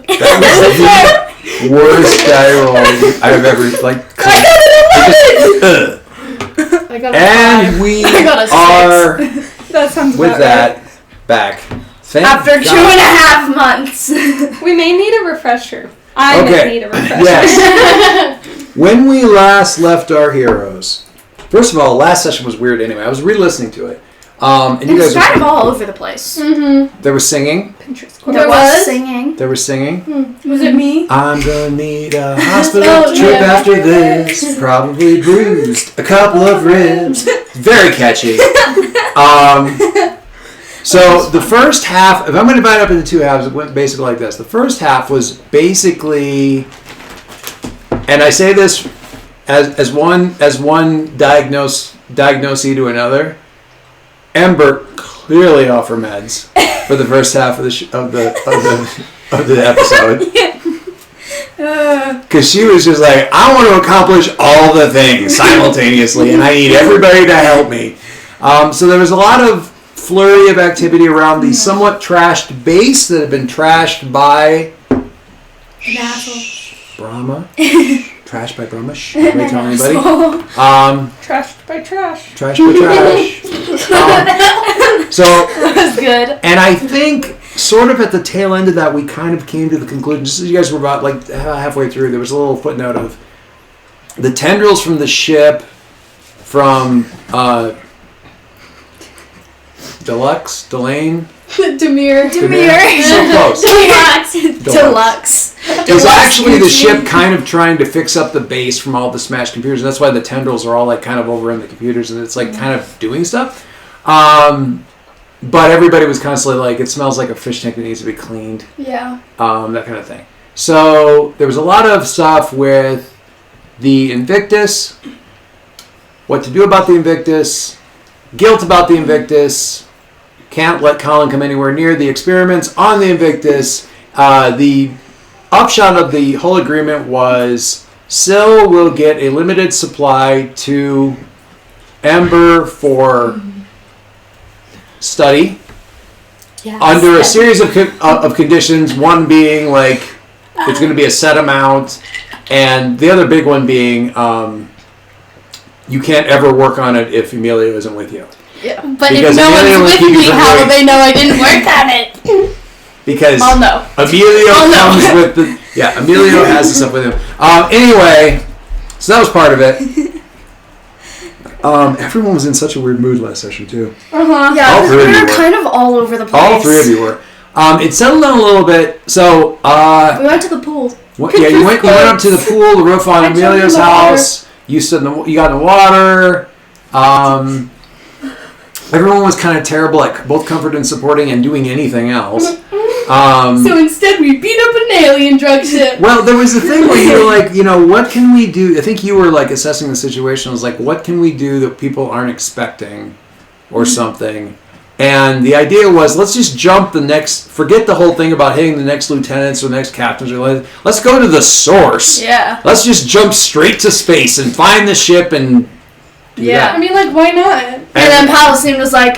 That was the worst die roll I've ever I got a and 5. we I got a 6. are That sounds with about that right. back. Thank After God. 2.5 months. We may need a refresher. I may need a refresher. Yes. When we last left our heroes, first of all, last session was weird anyway. I was re-listening to it. And you guys It's kind of all over the place. Mm-hmm. There was singing. There was singing. There was singing. Was it me? I'm gonna need a hospital trip after this. Probably bruised a couple of ribs. Very catchy. So the first half, if I'm going to divide it up into two halves, it went basically like this. The first half was basically, and I say this as one diagnosee to another. Ember clearly off her meds for the first half of the episode. Because she was just like, I want to accomplish all the things simultaneously, and I need everybody to help me. So there was a lot of flurry of activity around the somewhat trashed base that had been trashed by Brahma. Trashed by Brahma. Shh, nobody tell anybody. Trashed by trash. Trashed by trash. So That was good. and I think sort of at the tail end of that, we kind of came to the conclusion, just as you guys were about like halfway through, there was a little footnote of the tendrils from the ship from Delane. Demir. So close. Deluxe. It was actually the ship kind of trying to fix up the base from all the smashed computers, and that's why the tendrils are all like kind of over in the computers, and it's like kind of doing stuff. But everybody was constantly like, it smells like a fish tank that needs to be cleaned. Yeah. That kind of thing. So there was a lot of stuff with the Invictus, what to do about the Invictus, guilt about the Invictus, can't let Colin come anywhere near the experiments on the Invictus. The upshot of the whole agreement was Syl will get a limited supply to Ember for study under a series of conditions, one being like it's going to be a set amount, and the other big one being you can't ever work on it if Emilio isn't with you. Yeah. But Because if no Emilio will one's keep with you me, from how will doing- they know I didn't work on it? Because I'll know. Emilio comes with the Emilio has the stuff with him. Anyway, so that was part of it. Everyone was in such a weird mood last session too. Uh-huh. Yeah, All because three of we you were were. kind of all over the place. All three of you were. It settled down a little bit. So We went to the pool. you went up to the pool, the roof on I jumped in Emilio's the water. house. You stood you got in the water. Everyone was kind of terrible at both comfort and supporting and doing anything else. So instead we beat up an alien drug ship. Well, there was the thing where you were like, what can we do? I think you were like assessing the situation. I was like, what can we do that people aren't expecting or something? And the idea was, let's just jump forget the whole thing about hitting the next lieutenants or the next captains. Let's go to the source. Yeah. Let's just jump straight to space and find the ship and do Yeah. I mean, like, why not? And then Palestine was like,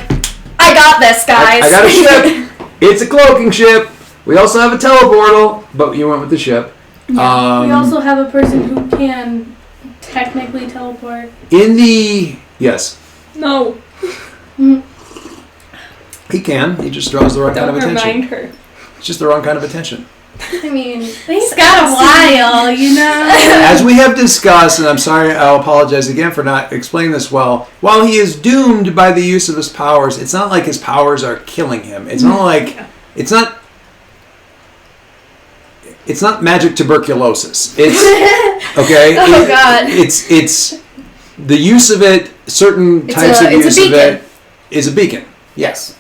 I got this, guys. I got a ship. It's a cloaking ship. We also have a teleportal, but you went with the ship. We also have a person who can technically teleport. Yes. No. He can. He just draws the wrong kind Don't of attention. remind her. It's just the wrong kind of attention. I mean, He's got a while, you know. As we have discussed, and I'm sorry, I'll apologize again for not explaining this well, while he is doomed by the use of his powers, it's not like his powers are killing him. It's not like... It's not magic tuberculosis. It's... Okay? Oh, God. It's... The use of it, certain types of use of it, is a beacon. Yes.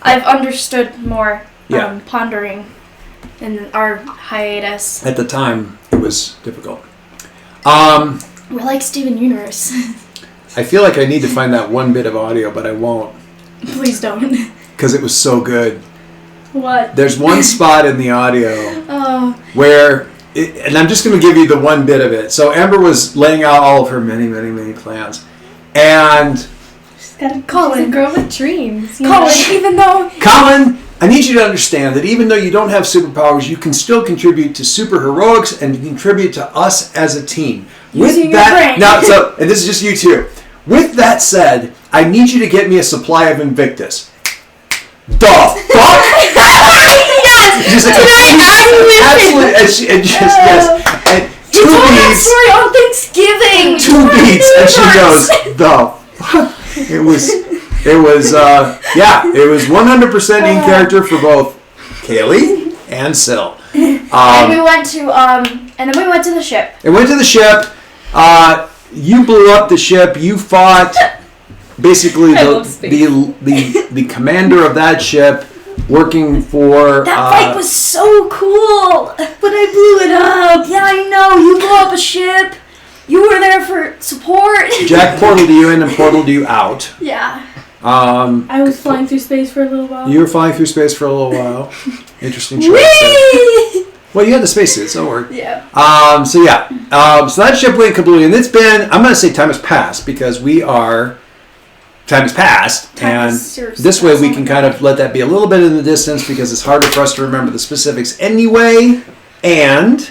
I've understood more Yeah. pondering in our hiatus. At the time, it was difficult. We're like Steven Universe. I feel like I need to find that one bit of audio, but I won't. Please don't. Because it was so good. what? There's one spot in the audio where... and I'm just going to give you the one bit of it. So Amber was laying out all of her many, many, many plans. And... She's a girl with dreams. Colin, even though... Colin, I need you to understand that even though you don't have superpowers, you can still contribute to superheroics and contribute to us as a team. Using your brain. Now, and this is just you two. With that said, I need you to get me a supply of Invictus. The fuck? Yes! Just like, absolutely. Yes. And You two told that beats. story on Thanksgiving! Two beats, and she goes, the fuck? It was 100% in character for both Kaylee and Syl. And we went to, and then we went to the ship. It went to the ship. You blew up the ship. You fought basically the commander of that ship, working for. That fight was so cool! But I blew it up. Yeah, I know. You blew up a ship. You were there for support. Jack portaled you in and portaled you out. Yeah. I was flying through space for a little while. You were flying through space for a little while. Interesting choice. Whee! Well, you had the spacesuit, so it worked. Yeah. So that ship went kablooey, and it's been, I'm going to say time has passed, because time has passed, and this way we can kind of let that be a little bit in the distance, because it's harder for us to remember the specifics anyway, and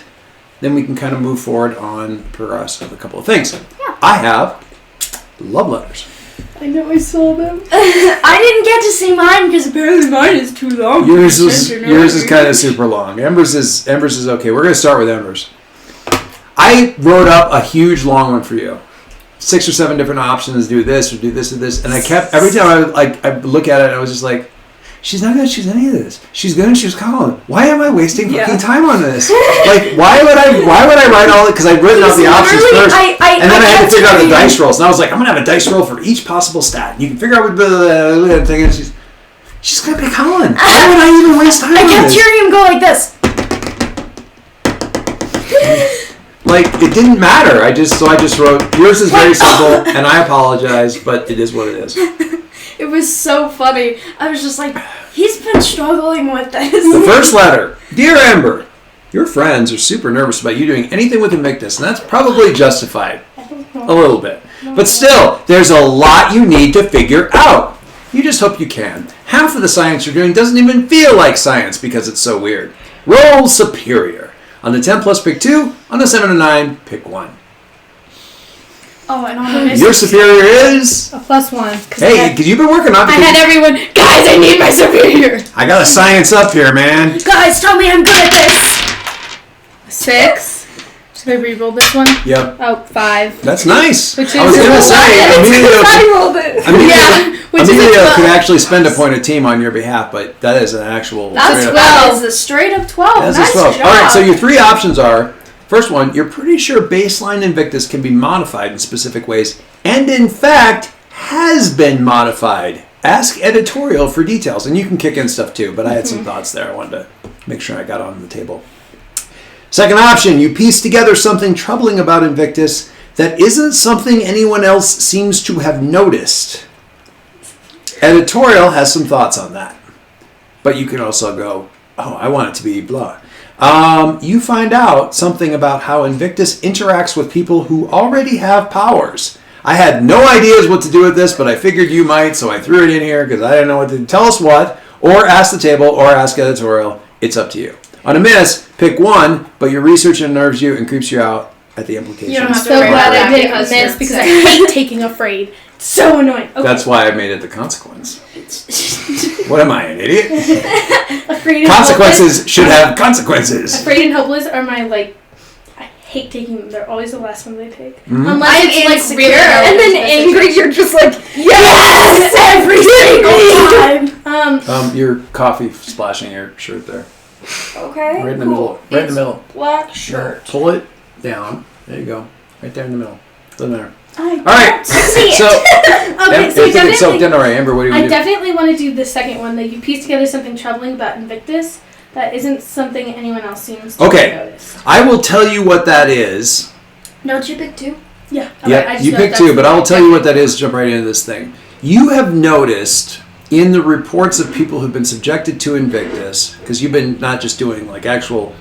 then we can kind of move forward on progress of a couple of things. Yeah. I have love letters. I know I saw them. I didn't get to see mine because apparently mine is too long. Yours is kind of super long. Ember's is okay. We're going to start with Ember's. I wrote up a huge long one for you. 6 or 7 different options. Do this or do this or this. And I kept, every time I look at it, I was just like, she's not going to choose any of this. She's going to choose Colin. Why am I wasting fucking time on this? Like, why would I write all it? Because I'd written out the options first. And then I had to figure out the dice rolls. And I was like, I'm going to have a dice roll for each possible stat. You can figure out what the thing is. She's going to pick Colin. Why would I even waste time on this? I kept hearing him go like this. Like, it didn't matter. I just wrote, yours is very simple, and I apologize, but it is what it is. It was so funny. I was just like, he's been struggling with this. The first letter. Dear Amber, your friends are super nervous about you doing anything with Invictus, and that's probably justified. A little bit. But still, there's a lot you need to figure out. You just hope you can. Half of the science you're doing doesn't even feel like science because it's so weird. Roll superior. On the 10 plus, pick 2. On the 7 and 9, pick 1. Oh, and on the Your superior is... A +1. Hey, because you've been working on it. I had everyone, guys, I need my superior. I got a science up here, man. Guys, tell me I'm good at this. 6. Should I re-roll this one? Yep. Oh, 5. That's nice. Which I was is- going to say, I rolled it. Which is a Amelia 12. could actually spend a point of team on your behalf, but that is an actual... That's straight up- 12. That is a straight up 12. That's Nice a 12. job. All right, so your 3 options are, first one, you're pretty sure baseline Invictus can be modified in specific ways, and in fact, has been modified. Ask editorial for details, and you can kick in stuff too, but I had some thoughts there. I wanted to make sure I got on the table. Second option, you piece together something troubling about Invictus that isn't something anyone else seems to have noticed. Editorial has some thoughts on that. But you can also go, oh, I want it to be blah. You find out something about how Invictus interacts with people who already have powers. I had no ideas what to do with this, but I figured you might, so I threw it in here because I didn't know what to do. Tell us what, or ask the table, or ask editorial. It's up to you. On a miss, pick 1, but your research unnerves you and creeps you out at the implications. You don't have to So worry glad about I that didn't because miss you're because I sick. hate taking afraid. It's so annoying. Okay. That's why I made it the consequence. What am I, an idiot? Afraid and Consequences should have consequences. hopeless. Afraid and hopeless are my I hate taking them. They're always the last ones I take. Mhm. Unless I'm it's like insecure, really and then relevant to the angry, situation. you're just like, yes, every single time. Your coffee splashing your shirt there. Okay. Right in the middle. Right in the middle. Black shirt. Pull it down. There you go. Right there in the middle. Doesn't matter. I All right. See it. So, Okay, so everything it's soaked in already. Amber, what do you I want to do? definitely want to do the second one, that you piece together something troubling about Invictus that isn't something anyone else seems to Okay. have noticed. I will tell you what that is. Don't you pick 2? Yeah. Yeah, you pick 2, but I will tell you what that is. Jump right into this thing. You have noticed in the reports of people who've been subjected to Invictus, because you've been not just doing like actual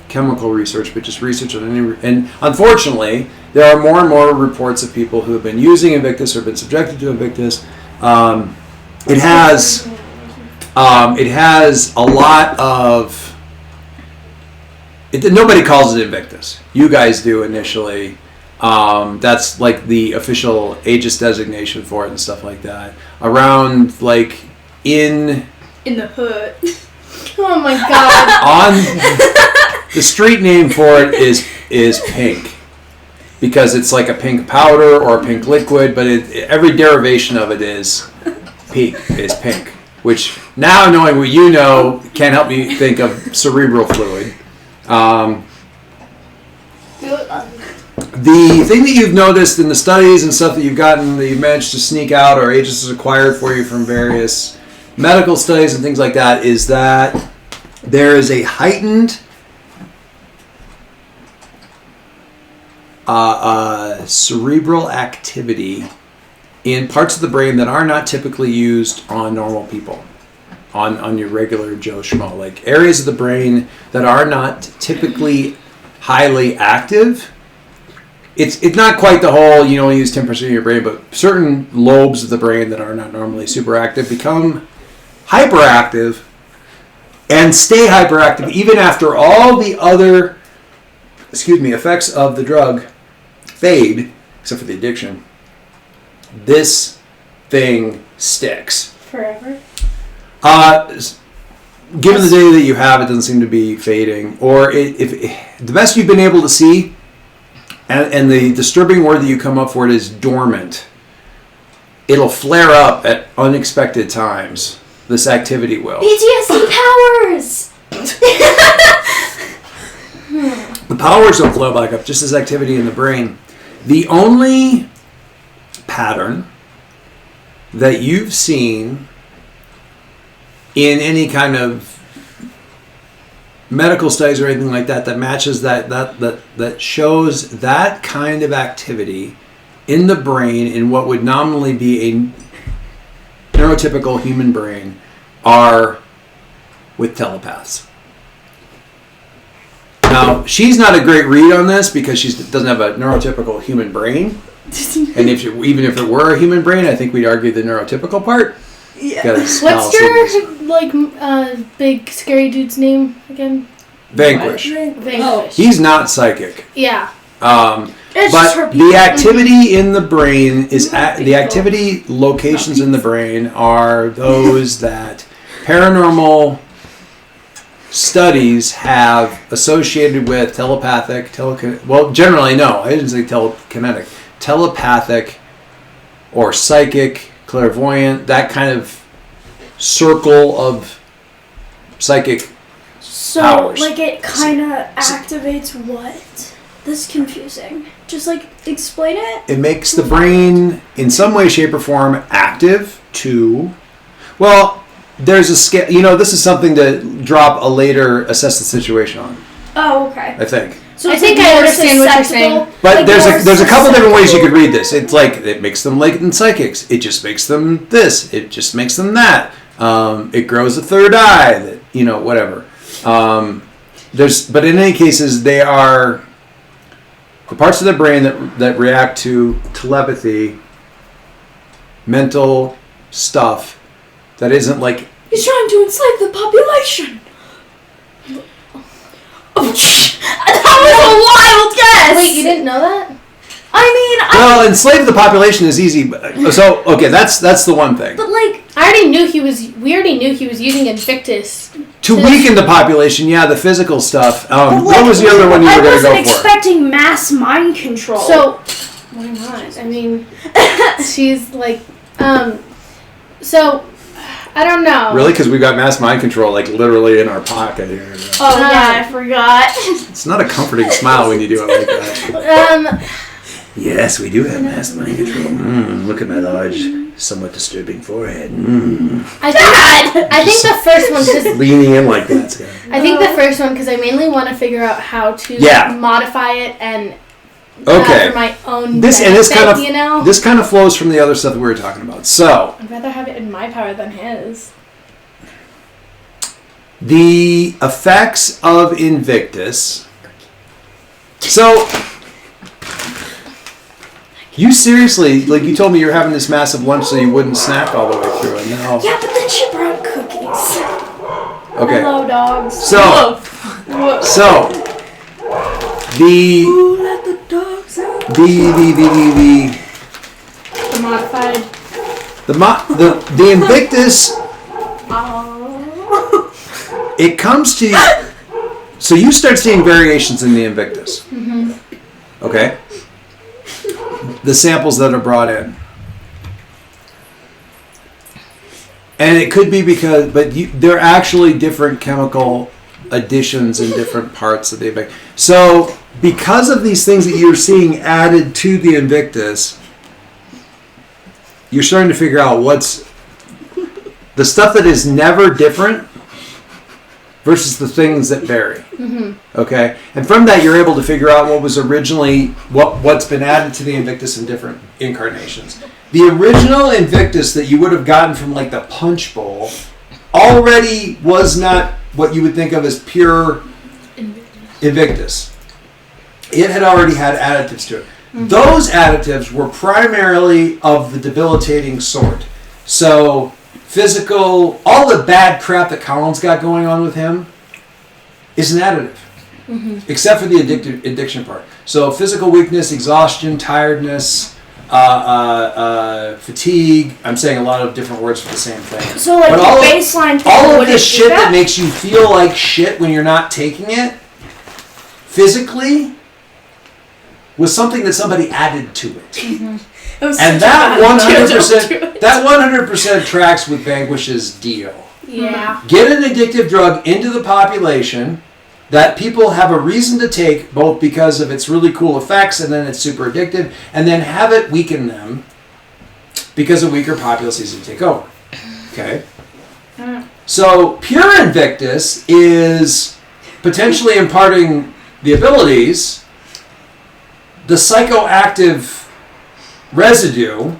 chemical research, but just research on any. And unfortunately, there are more and more reports of people who have been using Invictus or been subjected to Invictus. It has It has a lot of... nobody calls it Invictus. You guys do initially. That's like the official Aegis designation for it and stuff like that. Around, like, in the hood. Oh my god. On the street name for it is pink, because it's like a pink powder or a pink liquid, but every derivation of it is pink. Which, now knowing what you know, can't help me think of cerebral fluid. The thing that you've noticed in the studies and stuff that you've gotten, that you've managed to sneak out, or Aegis has acquired for you from various medical studies and things like that, is that there is a heightened cerebral activity in parts of the brain that are not typically used on normal people, on your regular Joe Schmo. Like areas of the brain that are not typically highly active. It's not quite the whole, you only use 10% of your brain, but certain lobes of the brain that are not normally super active become hyperactive and stay hyperactive even after all the other effects of the drug fade, except for the addiction. This thing sticks. Forever? Given the data that you have, it doesn't seem to be fading. Or if the best you've been able to see, and the disturbing word that you come up for it is dormant. It'll flare up at unexpected times. This activity will. PTSD powers! The powers will flow back up, just as activity in the brain. The only pattern that you've seen in any kind of medical studies or anything like that matches that shows that kind of activity in the brain in what would nominally be a neurotypical human brain are with telepaths. Now, she's not a great read on this because she doesn't have a neurotypical human brain. And even if it were a human brain, I think we'd argue the neurotypical part. Yeah. What's your big scary dude's name again? Vanquish. Vanquish. Oh. He's not psychic. Yeah. It's just her But people. the activity in the brain is the activity locations in the brain are those that paranormal studies have associated with telepathic, generally no, I didn't say telekinetic, telepathic or psychic, clairvoyant, that kind of circle of psychic powers. Like it kind of activates what? This is confusing. Just like explain it. It makes the brain in some way, shape, or form active to, there's a scale, this is something to drop a later assess the situation on, Oh, okay. I think. So I it's think like I more understand what you're susceptible- saying. But like there's a couple different ways you could read this. susceptible. It's like it makes them latent psychics. It just makes them this. It just makes them that. It grows a third eye. That whatever. But in any cases, they are the parts of the brain that react to telepathy, mental stuff that isn't like. He's trying to enslave the population. That was a wild guess. Wait, you didn't know that? Well, enslave the population is easy. So okay, that's the one thing. But like, We already knew he was using Invictus. To weaken the population, yeah, the physical stuff. What was the other one you were going to go I wasn't for? expecting mass mind control. So, why not? I mean, she's like, so, I don't know. Really? Because we got mass mind control, like, literally in our pocket here. oh yeah, I forgot. It's not a comforting smile when you do it like that. Yes, we do have mass mind control. Look at my large, somewhat disturbing forehead. I think the first one, cause Leaning in like that, Scott. I think the first one, because I mainly want to figure out how to modify it and Okay. for my own This benefit, this kind of flows from the other stuff that we were talking about. So I'd rather have it in my power than his. the effects of Invictus. So you seriously, like you told me you're having this massive lunch so you wouldn't snack all the way through it. No. Yeah, but then she brought cookies. Okay. Hello, dogs. So the Who let the dogs out? The modified. The Invictus. Oh. It comes to you. So you start seeing variations in the Invictus. Mm-hmm. Okay. The samples that are brought in. And it could be they're actually different chemical additions in different parts of the Invictus. So because of these things that you're seeing added to the Invictus, you're starting to figure out what's the stuff that is never different versus the things that vary. Mm-hmm. Okay? And from that, you're able to figure out what was originally, what's been added to the Invictus in different incarnations. The original Invictus that you would have gotten from like the Punch Bowl already was not what you would think of as pure Invictus. It had already had additives to it. Mm-hmm. Those additives were primarily of the debilitating sort. So physical, all the bad crap that Colin's got going on with him is an additive. Mm-hmm. Except for the addiction part. So physical weakness, exhaustion, tiredness, fatigue. I'm saying a lot of different words for the same thing. So like but the baseline. All of this shit that makes you feel like shit when you're not taking it, physically, was something that somebody added to it. Mm-hmm. And that 100% tracks with Vanquish's deal. Yeah. Get an addictive drug into the population that people have a reason to take, both because of its really cool effects and then it's super addictive, and then have it weaken them because a weaker populace is to take over. Okay? So pure Invictus is potentially imparting the abilities, the psychoactive residue,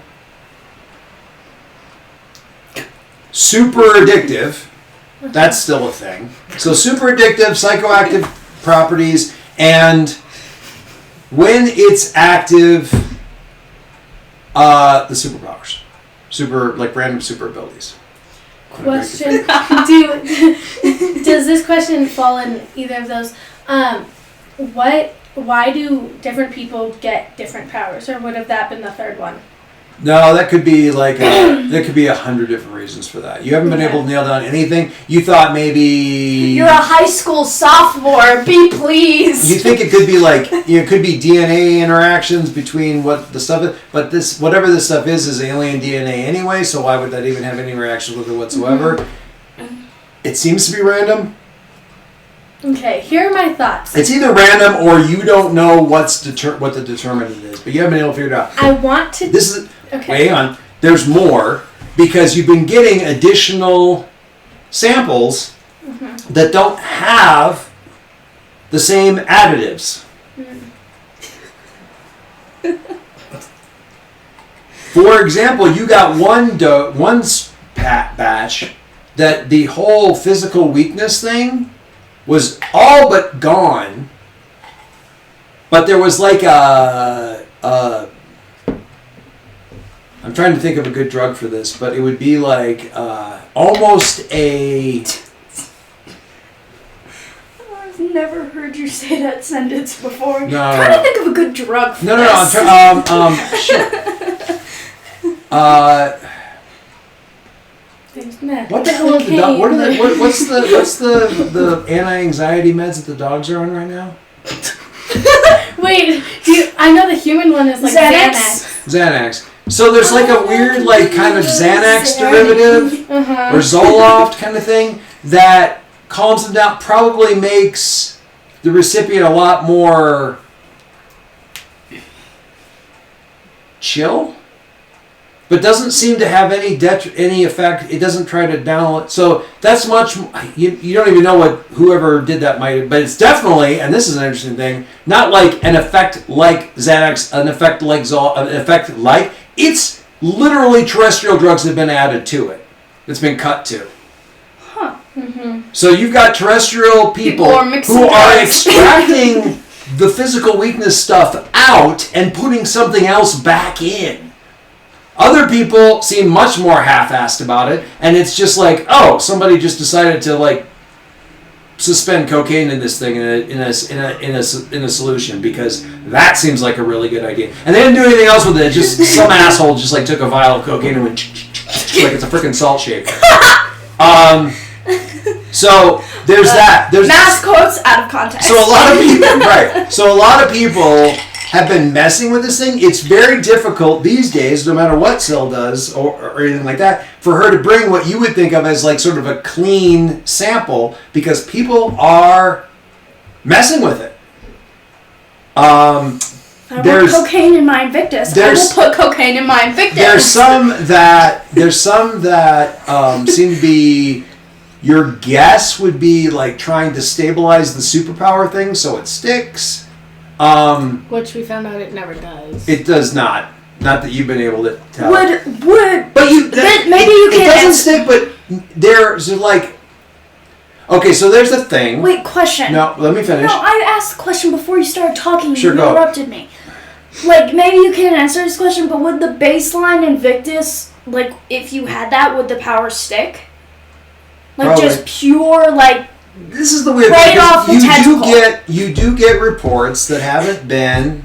super addictive. That's still a thing. So super addictive, psychoactive properties, and when it's active, the superpowers. Random super abilities. Question. Does this question fall in either of those? Why do different people get different powers? Or would have that been the third one? No, that could be there could be 100 different reasons for that. You haven't been able to nail down anything. You thought maybe you're a high school sophomore. Be pleased. You think it could be it could be DNA interactions between what the stuff is, but whatever this stuff is alien DNA anyway. So why would that even have any reaction with it whatsoever? Mm-hmm. It seems to be random. Okay, here are my thoughts. It's either random or you don't know what the determinant is, but you haven't been able to figure it out. I want to. This is okay. Hang on. There's more because you've been getting additional samples that don't have the same additives. For example, you got one batch that the whole physical weakness thing was all but gone, but there was like I'm trying to think of a good drug for this, but it would be like almost a... I've never heard you say that sentence before. No, I'm trying to think of a good drug for this. I'm trying... shit. What the hell is the dog? What's the anti-anxiety meds that the dogs are on right now? Wait, I know the human one is like Xanax. So there's like a weird kind of Xanax derivative or Zoloft kind of thing that calms them down, probably makes the recipient a lot more chill, but doesn't seem to have any effect. It doesn't try to download. So that's much. You don't even know what whoever did that might. But it's definitely, and this is an interesting thing, not like an effect like Xanax, an effect like an effect like. It's literally terrestrial drugs that have been added to it. It's been cut to. Huh. Mm-hmm. So you've got terrestrial people who are extracting the physical weakness stuff out and putting something else back in. Other people seem much more half-assed about it, and it's just like, oh, somebody just decided to suspend cocaine in this thing in a solution because that seems like a really good idea. And they didn't do anything else with it. Just some asshole just like took a vial of cocaine and went like it's a freaking salt shaker. So there's that. There's mass quotes out of context. So a lot of people, right? So a lot of people have been messing with this thing. It's very difficult these days, no matter what Syl does or anything like that, for her to bring what you would think of as like sort of a clean sample because people are messing with it. I want cocaine in my Invictus. I will put cocaine in my Invictus. There's some that seem to be. Your guess would be like trying to stabilize the superpower thing so it sticks. Which we found out it never does. It does not. Not that you've been able to tell. Would. But maybe you can. It doesn't stick, but there's like. Okay, so there's a thing. Wait, question. No, let me finish. No, I asked the question before you started talking. Sure, you go. interrupted me. Like, maybe you can answer this question, but would the baseline Invictus, like, if you had that, would the power stick? Like, Probably. just pure, like... This is the weird right thing. Off the tentacle. You do get reports that haven't been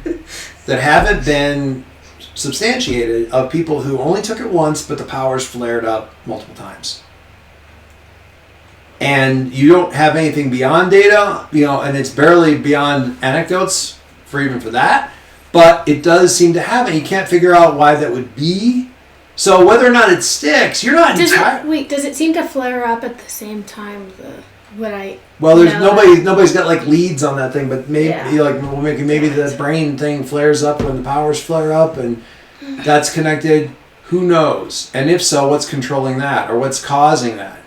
substantiated of people who only took it once, but the powers flared up multiple times. And you don't have anything beyond data, and it's barely beyond anecdotes for that. But it does seem to have it. You can't figure out why that would be. So whether or not it sticks, you're not entirely... Does it seem to flare up at the same time? Well, there's nobody's got like leads on that thing, but maybe maybe the brain thing flares up when the powers flare up, and that's connected. Who knows? And if so, what's controlling that, or what's causing that?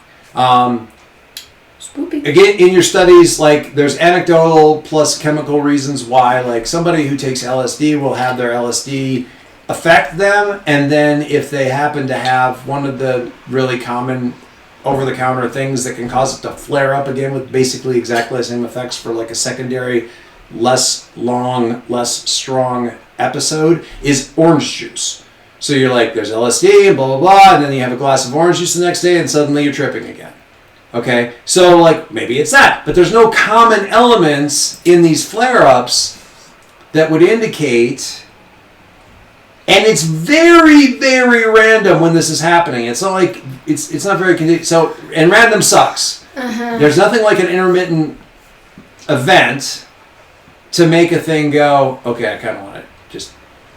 Spoopy. Again, in your studies, like there's anecdotal plus chemical reasons why. Like somebody who takes LSD will have their LSD affect them, and then if they happen to have one of the really common over-the-counter things that can cause it to flare up again with basically exactly the same effects for like a secondary, less long, less strong episode is orange juice. So you're like, there's LSD and blah, blah, blah, and then you have a glass of orange juice the next day and suddenly you're tripping again. Okay? So like, maybe it's that. But there's no common elements in these flare-ups that would indicate... And it's very, very random when this is happening. It's not like it's not very so. And random sucks. Uh-huh. There's nothing like an intermittent event to make a thing go. Okay, I kind of want it.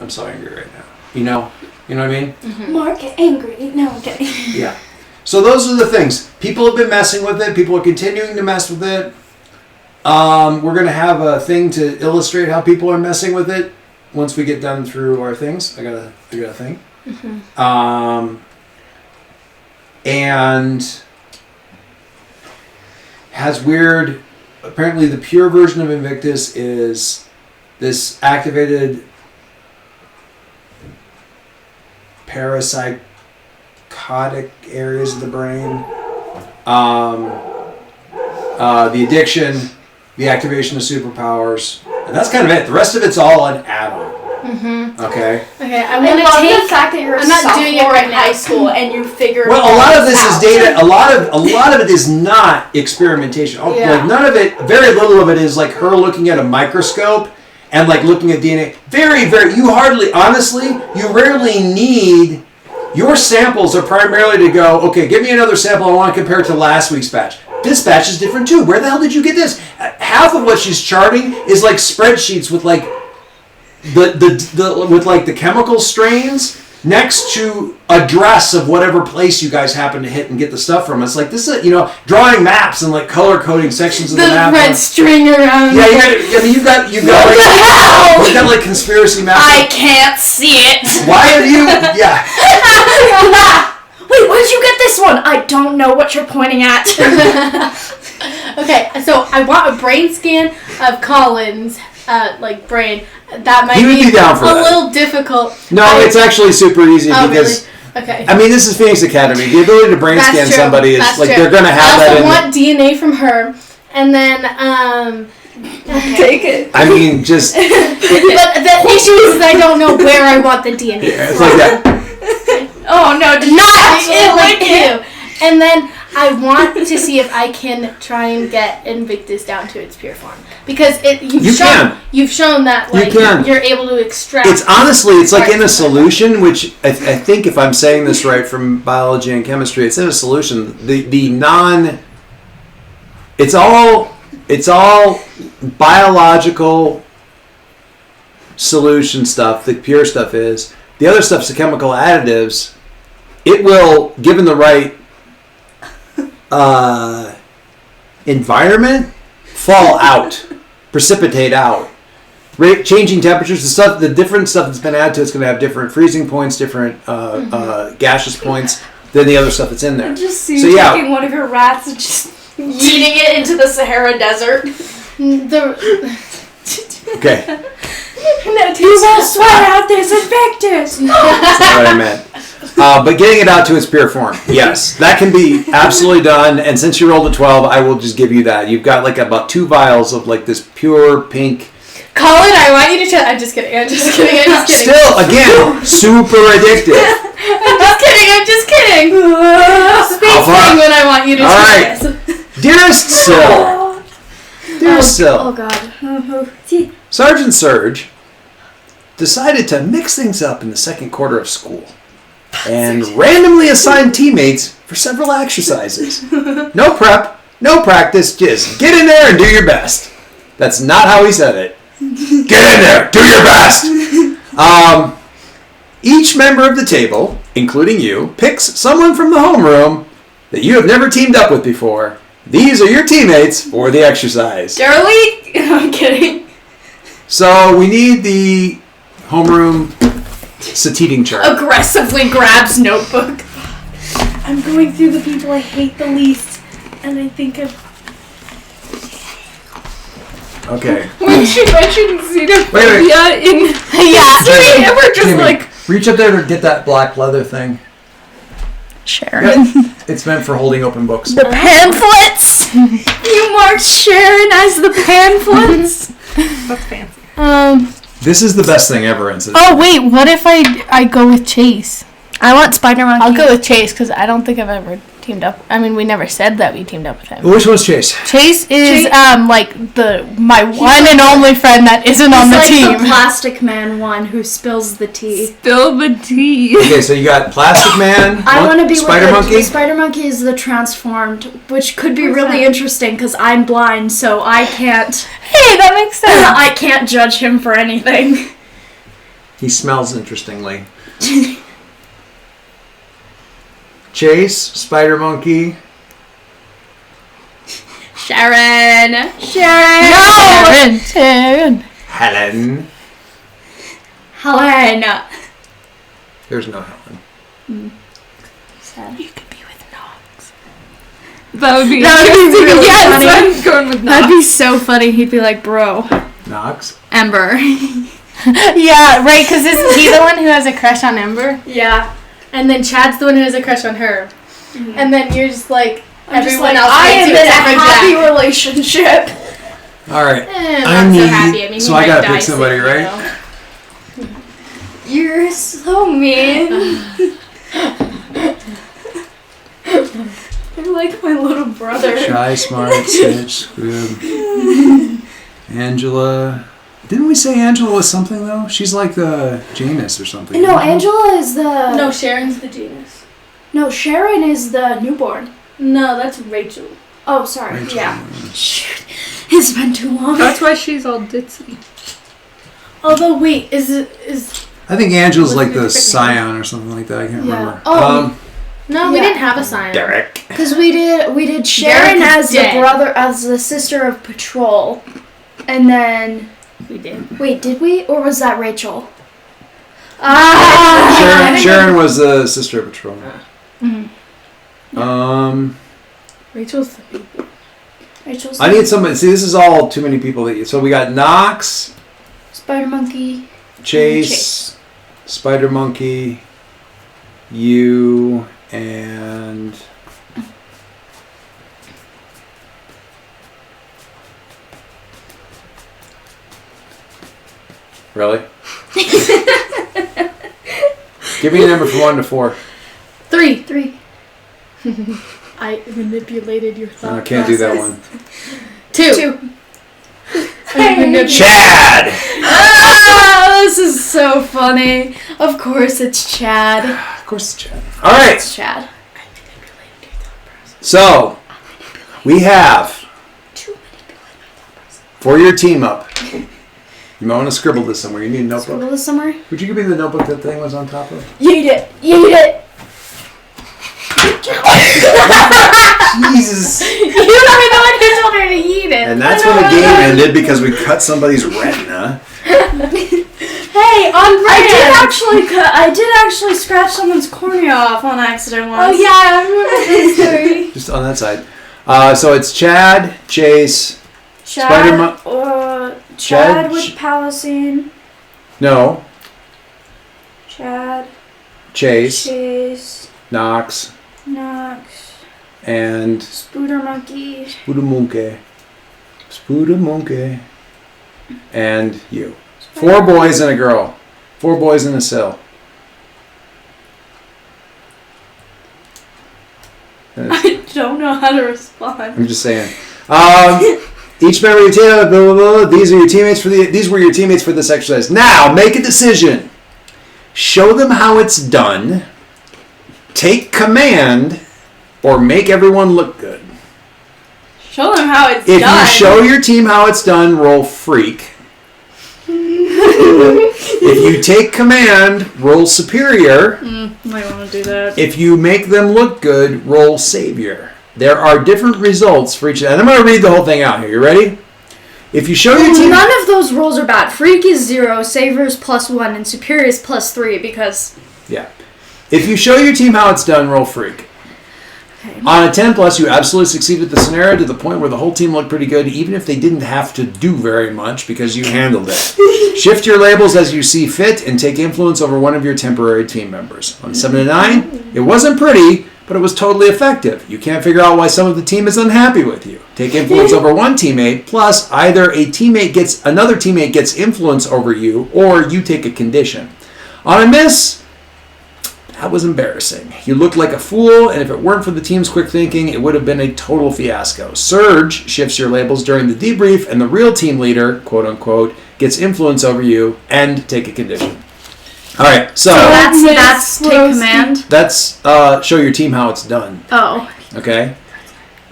I'm so angry right now. You know what I mean? Mm-hmm. Mark angry. No, I'm kidding. Yeah. So those are the things. People have been messing with it. People are continuing to mess with it. We're gonna have a thing to illustrate how people are messing with it. Once we get done through our things, I got a thing. Mm-hmm. And has weird... Apparently the pure version of Invictus is this activated parapsychotic areas of the brain. The addiction, the activation of superpowers. And that's kind of it. The rest of it's all an add-on. Mm-hmm. Okay. I love the fact that you're I'm not doing it right in now. high school and you figure. Well, a lot of this is data. A lot of it is not experimentation. Yeah. Like none of it. Very little of it is like her looking at a microscope and like looking at DNA. Very, very. You rarely need. Your samples are primarily to go. Okay, give me another sample. I want to compare it to last week's batch. This batch is different too. Where the hell did you get this? Half of what she's charting is like spreadsheets with like the chemical strains next to address of whatever place you guys happen to hit and get the stuff from. It's like this is drawing maps and like color coding sections of the map. The red string around. Yeah, you've got like conspiracy maps. I can't see it. Why have you? Yeah. Wait, where'd you get this one? I don't know what you're pointing at. Okay, so I want a brain scan of Colin's brain. That might be down for a that. Little difficult. No, it's actually super easy because. Really? Okay. I mean, this is Phoenix Academy. The ability to brain scan somebody is like true. they're going to have that. I also want DNA from her, and then Take it. I mean, just. But the issue is I don't know where I want the DNA. Yeah, it's like that. Oh no, do not And then I want to see if I can try and get Invictus down to its pure form because you've shown that you're able to extract. It's honestly, it's like in a solution, which I think if I'm saying this right from biology and chemistry, it's in a solution. It's all biological solution stuff. The pure stuff is. The other stuff's the chemical additives. It will, given the right environment, fall out, precipitate out. Changing temperatures, the different stuff that's been added to it's going to have different freezing points, different gaseous points than the other stuff that's in there. I just see you taking one of your rats and just yeeting it into the Sahara Desert. Okay. You will sweat out this Invictus! That's not what I meant. But getting it out to its pure form, yes. That can be absolutely done, and since you rolled a 12, I will just give you that. You've got like about 2 vials of like this pure pink... Colin, I want you to try... I'm just kidding. Still, again, super addictive. I'm just kidding. Space thing when I want you to try this. Dearest Syl. Dearest Syl. Oh, God. Sergeant Surge decided to mix things up in the second quarter of school and randomly assign teammates for several exercises. No prep, no practice, just get in there and do your best. That's not how he said it. Get in there, do your best. Each member of the table, including you, picks someone from the homeroom that you have never teamed up with before. These are your teammates for the exercise. Darlie? I'm kidding. So we need the homeroom satiating chart. Aggressively grabs notebook. I'm going through the people I hate the least, and I think of... Okay. When she mentioned xenophobia in history, and we're just like... Reach up there to get that black leather thing. Sharon. Yep. It's meant for holding open books. The pamphlets! You marked Sharon as the pamphlets? That's fancy. This is the best thing ever, Incident. Oh, wait, what if I go with Chase? I want Spider-Man. I'll go with Chase because I don't think I've ever teamed up. I mean, we never said that we teamed up with him. Well, which one's Chase? Chase is my one and only friend that isn't on the team. He's like the Plastic Man one who spills the tea. Spill the tea. Okay, so you got Plastic Man. I want to be Spider Monkey. Spider Monkey is the transformed, which could be really interesting because I'm blind, so I can't. Hey, that makes sense. I can't judge him for anything. He smells interestingly. Chase, Spider Monkey. Sharon. No! Sharon. Helen. Helena. There's no Helen. Sad. You could be with Knox. That would be really funny. I'm going with Knox. That'd be so funny. He'd be like, bro. Knox. Ember. Yeah, right, because isn't he the one who has a crush on Ember? Yeah. And then Chad's the one who has a crush on her. Mm-hmm. And then you're just like, everyone else I am in a happy Jack. relationship. All right. Not so happy. I mean, so I gotta pick somebody, right? You know? You're so mean. You're like my little brother. Shy, smart, snitch, squib. Angela. Didn't we say Angela was something, though? She's like the Janus or something. No, Angela is the... No, Sharon's the genius. No, Sharon is the newborn. No, that's Rachel. Oh, sorry. Rachel. Yeah. Shoot. It's been too long. That's why she's all ditzy. Although, wait, is... I think Angela's like the different scion or something like that. I can't remember. Oh. No, we didn't have a scion. Derek. Because we did Sharon Derek as dead. the brother, as the sister of Patrol. And then... We did. Wait, did we? Or was that Rachel? Sharon was the sister of Patrol. Mm-hmm. Rachel's the baby. Rachel's I need somebody. See, this is all too many people. So we got Knox, Spider Monkey, Chase, Spider Monkey, you, and... Really? Give me a number from 1 to 4. 3. I manipulated your thought I can't do that one. 2. Chad! Oh, this is so funny. Of course it's Chad. Of course it's Chad. All right. It's Chad. So, we have, for your team up, you might want to scribble this somewhere. You need a notebook. Scribble this somewhere? Would you give me the notebook that thing was on top of? Yeet it. Yeet it. Jesus. You don't even know what you told her to eat it. And that's when the game ended because we cut somebody's retina. Hey, on brand. I did actually scratch someone's cornea off on accident once. Oh yeah, I remember this story. Just on that side. So it's Chad, Chase, Chad Chad with Palacine. No. Chad. Chase. Knox. And Spooder Monkey. Spoodamonkey. And you. 4 boys and a girl. 4 boys in a cell. I don't know how to respond. I'm just saying. Each member of your team, blah, blah, blah. These were your teammates for this exercise. Now, make a decision. Show them how it's done. Take command, or make everyone look good. Show them how it's If done. you show your team how it's done, roll freak. If you take command, roll superior. Might want to do that. If you make them look good, roll savior. There are different results for each. And I'm going to read the whole thing out here. You ready? If you show your team... None of those rolls are bad. Freak is 0, savior is +1, and superior is +3 because... Yeah. If you show your team how it's done, roll freak. Okay. On a 10+, you absolutely succeeded the scenario to the point where the whole team looked pretty good, even if they didn't have to do very much because you handled it. Shift your labels as you see fit and take influence over one of your temporary team members. On 7 to 9, it wasn't pretty, but it was totally effective. You can't figure out why some of the team is unhappy with you. Take influence over one teammate, plus either another teammate gets influence over you, or you take a condition. On a miss, that was embarrassing. You looked like a fool, and if it weren't for the team's quick thinking, it would have been a total fiasco. Surge shifts your labels during the debrief, and the real team leader, quote unquote, gets influence over you and take a condition. All right, so that's take command. That's show your team how it's done. Oh. Okay.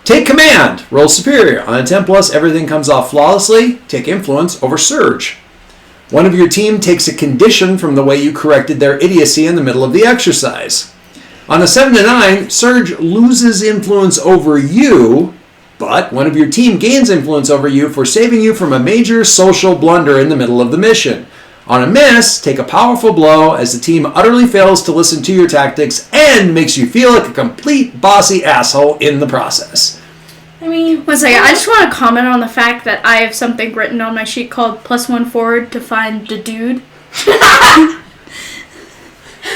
Take command. Roll superior. On a 10+, everything comes off flawlessly. Take influence over surge. One of your team takes a condition from the way you corrected their idiocy in the middle of the exercise. On a 7 to 9, surge loses influence over you, but one of your team gains influence over you for saving you from a major social blunder in the middle of the mission. On a miss, take a powerful blow as the team utterly fails to listen to your tactics and makes you feel like a complete bossy asshole in the process. I mean, one second. I just want to comment on the fact that I have something written on my sheet called +1 forward to find the dude.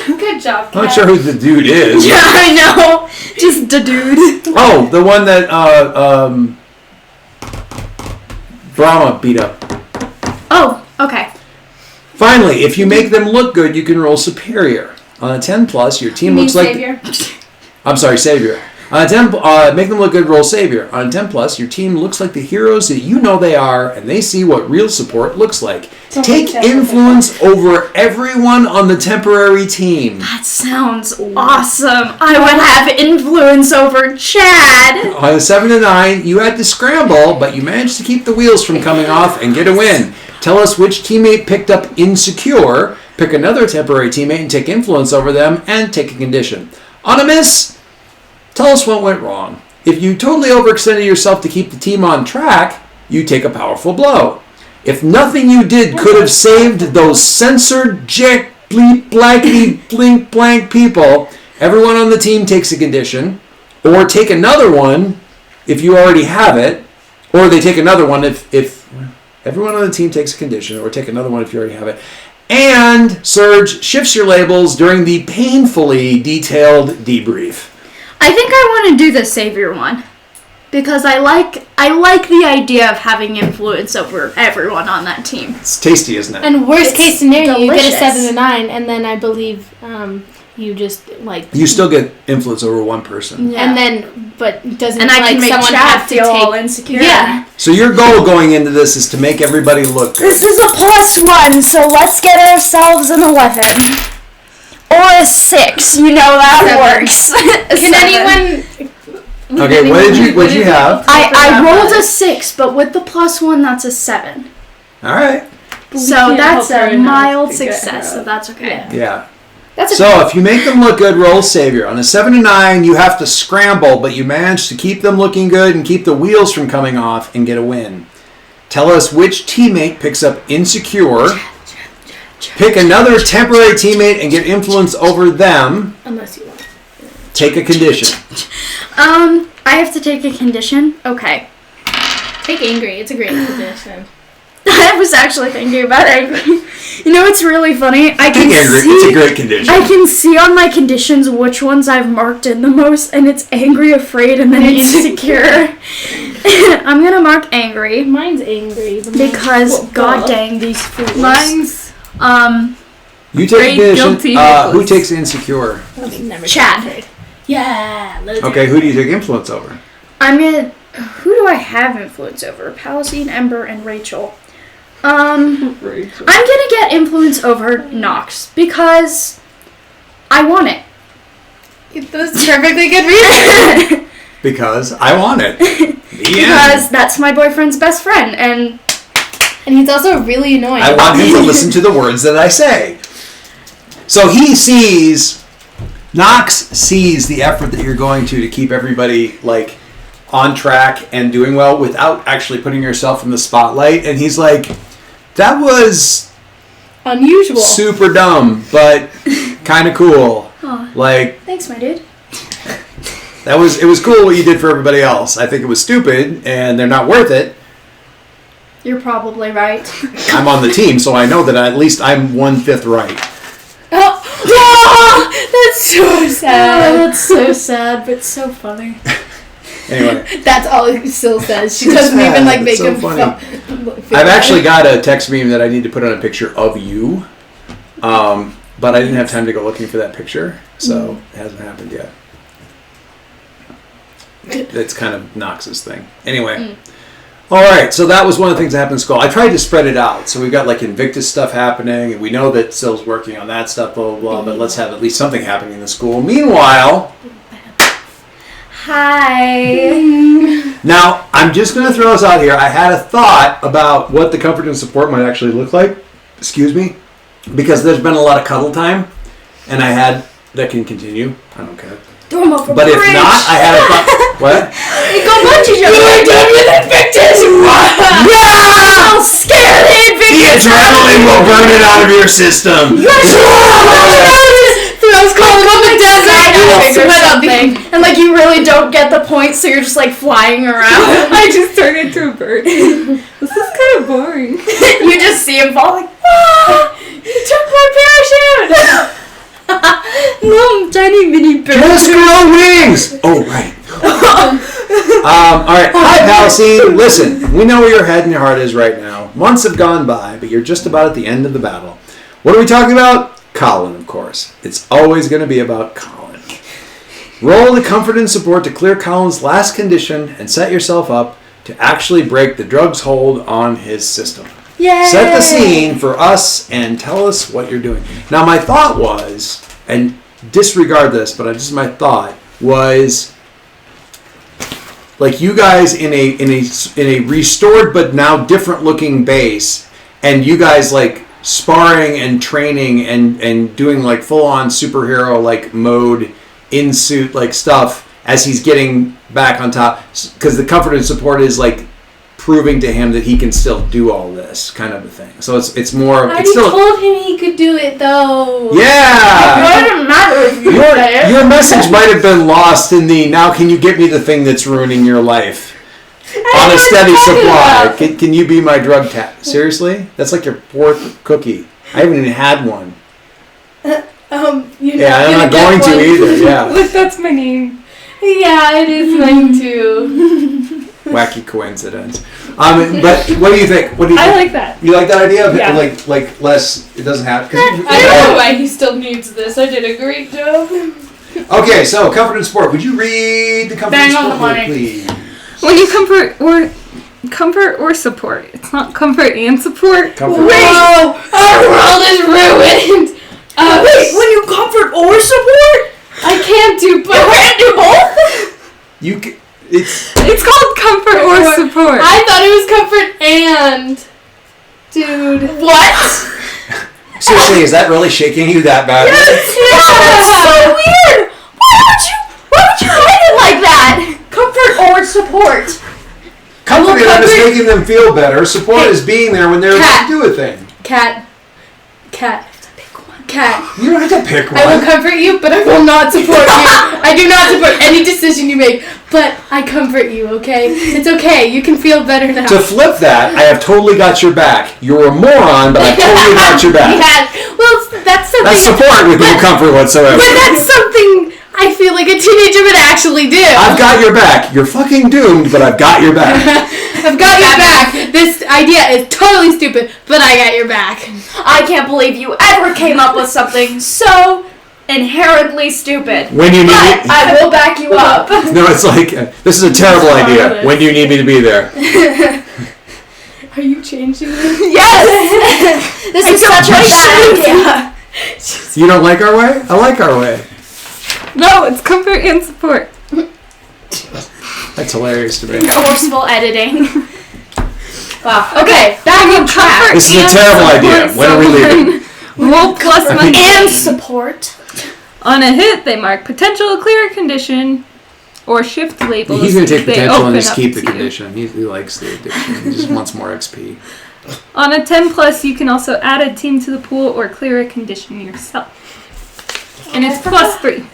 Good job, Kat. I'm not sure who the dude is. Yeah, I know. Just the dude. Oh, the one that Brahma beat up. Oh, okay. Finally, if you make them look good, you can roll superior. On a 10+, your team looks like... Savior. I'm sorry, savior. On a 10, make them look good, roll savior. On a 10+, your team looks like the heroes that you know they are, and they see what real support looks like. Take influence over everyone on the temporary team. That sounds awesome. I would have influence over Chad. On a 7 to 9, you had to scramble, but you managed to keep the wheels from coming off and get a win. Tell us which teammate picked up insecure, pick another temporary teammate and take influence over them, and take a condition. On a miss, tell us what went wrong. If you totally overextended yourself to keep the team on track, you take a powerful blow. If nothing you did could have saved those censored, jack, bleep, blankety, blink, blank people, everyone on the team takes a condition, or take another one if you already have it, or they take another one if everyone on the team takes a condition, or take another one if you already have it. And Surge shifts your labels during the painfully detailed debrief. I think I want to do the savior one because I like the idea of having influence over everyone on that team. It's tasty, isn't it? And worst case scenario, you get a delicious. 7 to 9, and then I believe You just you still get influence over one person. Yeah. And then, but doesn't and I can make someone Chad have to feel take all insecure. Yeah. So your goal going into this is to make everybody look good. This is a +1, so let's get ourselves an 11. Or a 6, you know that works. Can anyone... Okay, what did you have? I rolled a 6, but with the +1, that's a 7. All right. So that's a mild success, so that's okay. Yeah. So if you make them look good, roll savior. On a 7 to 9, you have to scramble, but you manage to keep them looking good and keep the wheels from coming off and get a win. Tell us which teammate picks up insecure. Pick another temporary teammate and get influence over them. Unless you want. Take a condition. I have to take a condition? Okay. Take angry. It's a great condition. I was actually thinking about angry. You know what's really funny? I can angry. see. It's a great condition. I can see on my conditions which ones I've marked in the most, and it's angry, afraid, and then insecure. I'm gonna mark angry. Mine's angry because god dang these fools. Mine's you take guilty. Who takes insecure? Chad. Yeah. Okay, who do you take influence over? I'm gonna. Who do I have influence over? Palestine, Ember, and Rachel. I'm gonna get influence over Nox because I want it. That's perfectly good reason. Because I want it. Because that's my boyfriend's best friend, and he's also really annoying. I want him to listen to the words that I say. So Nox sees the effort that you're going to keep everybody on track and doing well without actually putting yourself in the spotlight, and he's like, that was unusual, super dumb, but kind of cool. Thanks, my dude. It was cool what you did for everybody else. I think it was stupid and they're not worth it. You're probably right. I'm on the team, so I know that at least I'm 1/5 right. Oh, that's so sad. Oh, that's so sad, but so funny. Anyway, that's all he still says. She doesn't even make so him funny. I've actually got a text meme that I need to put on a picture of you, but I didn't have time to go looking for that picture, so it hasn't happened yet. It's kind of Nox's thing. Anyway, all right. So that was one of the things that happened in school. I tried to spread it out, so we've got Invictus stuff happening, and we know that Sill's working on that stuff, blah blah blah. But let's have at least something happening in the school. Meanwhile. Hi. Now, I'm just going to throw this out here. I had a thought about what the comfort and support might actually look like. Excuse me. Because there's been a lot of cuddle time. And that can continue. I don't care. Throw him over But if not, I had a thought. What? You go bungee jumping. You are done with Invictus. Yeah! I'm scared of Invictus. The adrenaline will burn it out of your system. I was calling him the desert. You split up and you really don't get the point, so you're just flying around. I just turned into a bird. This is kind of boring. You just see him fall you took my parachute. Little tiny mini bird. Just grow wings. Oh, right. All right. Hi, Palestine. Listen, we know where your head and your heart is right now. Months have gone by, but you're just about at the end of the battle. What are we talking about? Colin, of course. It's always going to be about Colin. Roll the comfort and support to clear Colin's last condition and set yourself up to actually break the drug's hold on his system. Yay! Set the scene for us and tell us what you're doing. Now, my thought was, and disregard this, but just my thought was, you guys in a restored but now different looking base, and you guys sparring and training and doing full on superhero mode in suit stuff as he's getting back on top, because the comfort and support is proving to him that he can still do all this kind of a thing. So it's more. I told him he could do it though. Yeah. It doesn't matter if you say it. Your message might have been lost in the now. Can you get me the thing that's ruining your life? On a steady supply. Can you be my drug tap? Seriously? That's your fourth cookie. I haven't even had one. I'm not going to either. Yeah. Look, that's my name. Yeah, it is mine too. Wacky coincidence. But what do you think? I like that. You like that idea? Yeah. Like less. It doesn't have. I don't know why he still needs this. I did a great job. Okay, so comfort and support. Would you read the comfort Bang and on the support, money. please? When you comfort or support. It's not comfort and support. Comfort. Whoa! Our world is ruined. Wait, when you comfort or support? I can't do both. You can't do both? You. It's called comfort or support. I thought it was comfort and. Dude. What? Seriously, is that really shaking you that bad? That's so weird. Why would you write it like that? Comfort or support? Comforting them is making them feel better. Support is being there when they're Cat. to do a thing. Cat. You don't have to pick one. I will comfort you, but I will not support you. I do not support any decision you make, but I comfort you, okay? It's okay. You can feel better now. To flip that, I have totally got your back. You're a moron, but I've totally got your back. Yeah. Well, that's something. That's support with no comfort whatsoever. But that's something I feel like a teenager would actually do. I've got your back. You're fucking doomed, but I've got your back. I've got your back. This idea is totally stupid, but I got your back. I can't believe you ever came up with something so inherently stupid. When you need But me. I will back you up. No, it's like, this is a terrible idea. When do you need me to be there? Are you changing this? Yes! This is such a bad idea. You don't like our way? I like our way. No, it's comfort and support. That's hilarious to me. Forceful editing. Wow. Okay, back on track. This is a terrible idea. When are we leaving? Roll plus money. And support. On a hit, they mark potential clear condition or shift labels. He's going to take They potential and open just up keep the to you. condition. He likes the addiction. He just wants more XP. On a 10 plus, you can also add a team to the pool or clear a condition yourself. And it's plus 3.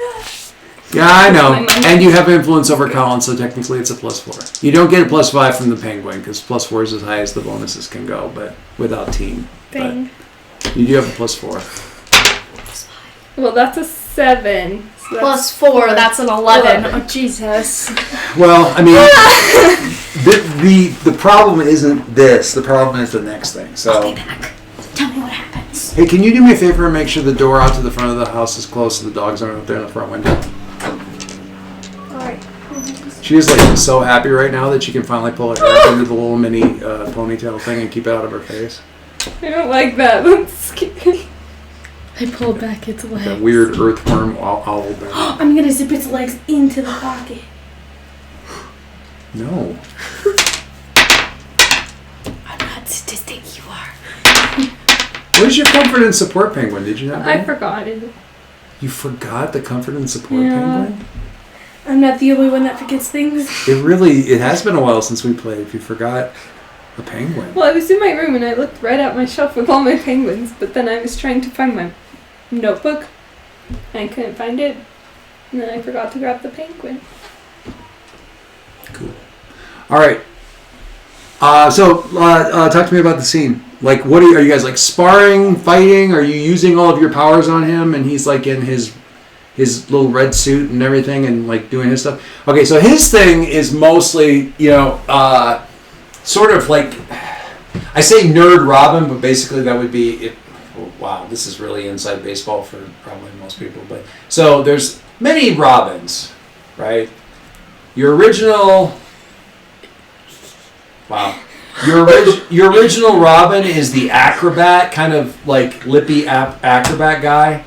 Yeah, I know. And you have influence over Colin, so technically it's a plus 4. You don't get a plus 5 from the Penguin, because plus 4 is as high as the bonuses can go, but without team. Bang. But you do have a plus 4. Well, that's a 7. So Plus 4, that's an 11. Oh, Jesus. Well, I mean, the problem isn't this. The problem is the next thing. So, Tell me what happens. hey, can you do me a favor and make sure the door out to the front of the house is closed so the dogs aren't up there in the front window? Alright. She is like so happy right now that she can finally pull her hair into the little mini ponytail thing and keep it out of her face. I don't like that. That's scary. I pulled back its legs. That weird earthworm owl thing. I'm gonna zip its legs into the pocket. No. I'm not sadistic, you are. What is your comfort and support, Penguin? Did you not know? I forgot it. You forgot the comfort and support, Yeah. Penguin? I'm not the only one that forgets things. It has been a while since we played. If you forgot a penguin. Well, I was in my room and I looked right at my shelf with all my penguins, but then I was trying to find my notebook and I couldn't find it. And then I forgot to grab the penguin. Cool. All right. So talk to me about the scene. Like, what are you guys like sparring, fighting? Are you using all of your powers on him, and he's like in his little red suit and everything, and like doing his stuff? Okay, so his thing is mostly, sort of like, I say nerd Robin, but basically that would be it. Wow, this is really inside baseball for probably most people. But so there's many Robins, right? Your original. Wow. Your original Robin is the acrobat, kind of like lippy acrobat guy.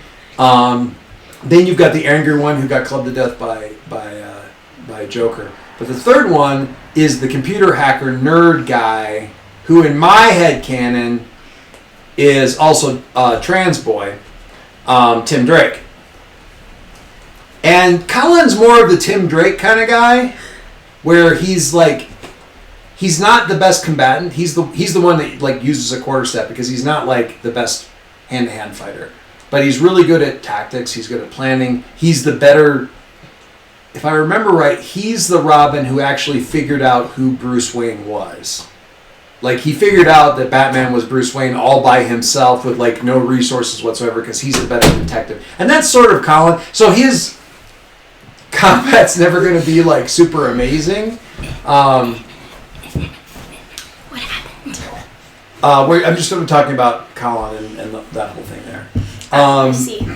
Then you've got the angry one who got clubbed to death by Joker. But the third one is the computer hacker nerd guy, who in my headcanon is also trans boy, Tim Drake. And Colin's more of the Tim Drake kind of guy, where he's like, he's not the best combatant. He's the one that like uses a quarter step because he's not like the best hand-to-hand fighter. But he's really good at tactics. He's good at planning. He's the better. If I remember right, he's the Robin who actually figured out who Bruce Wayne was. Like, he figured out that Batman was Bruce Wayne all by himself with like no resources whatsoever because he's the better detective. And that's sort of Colin. So his combat's never going to be like super amazing. What happened? I'm just sort of talking about Colin and that whole thing there. I see.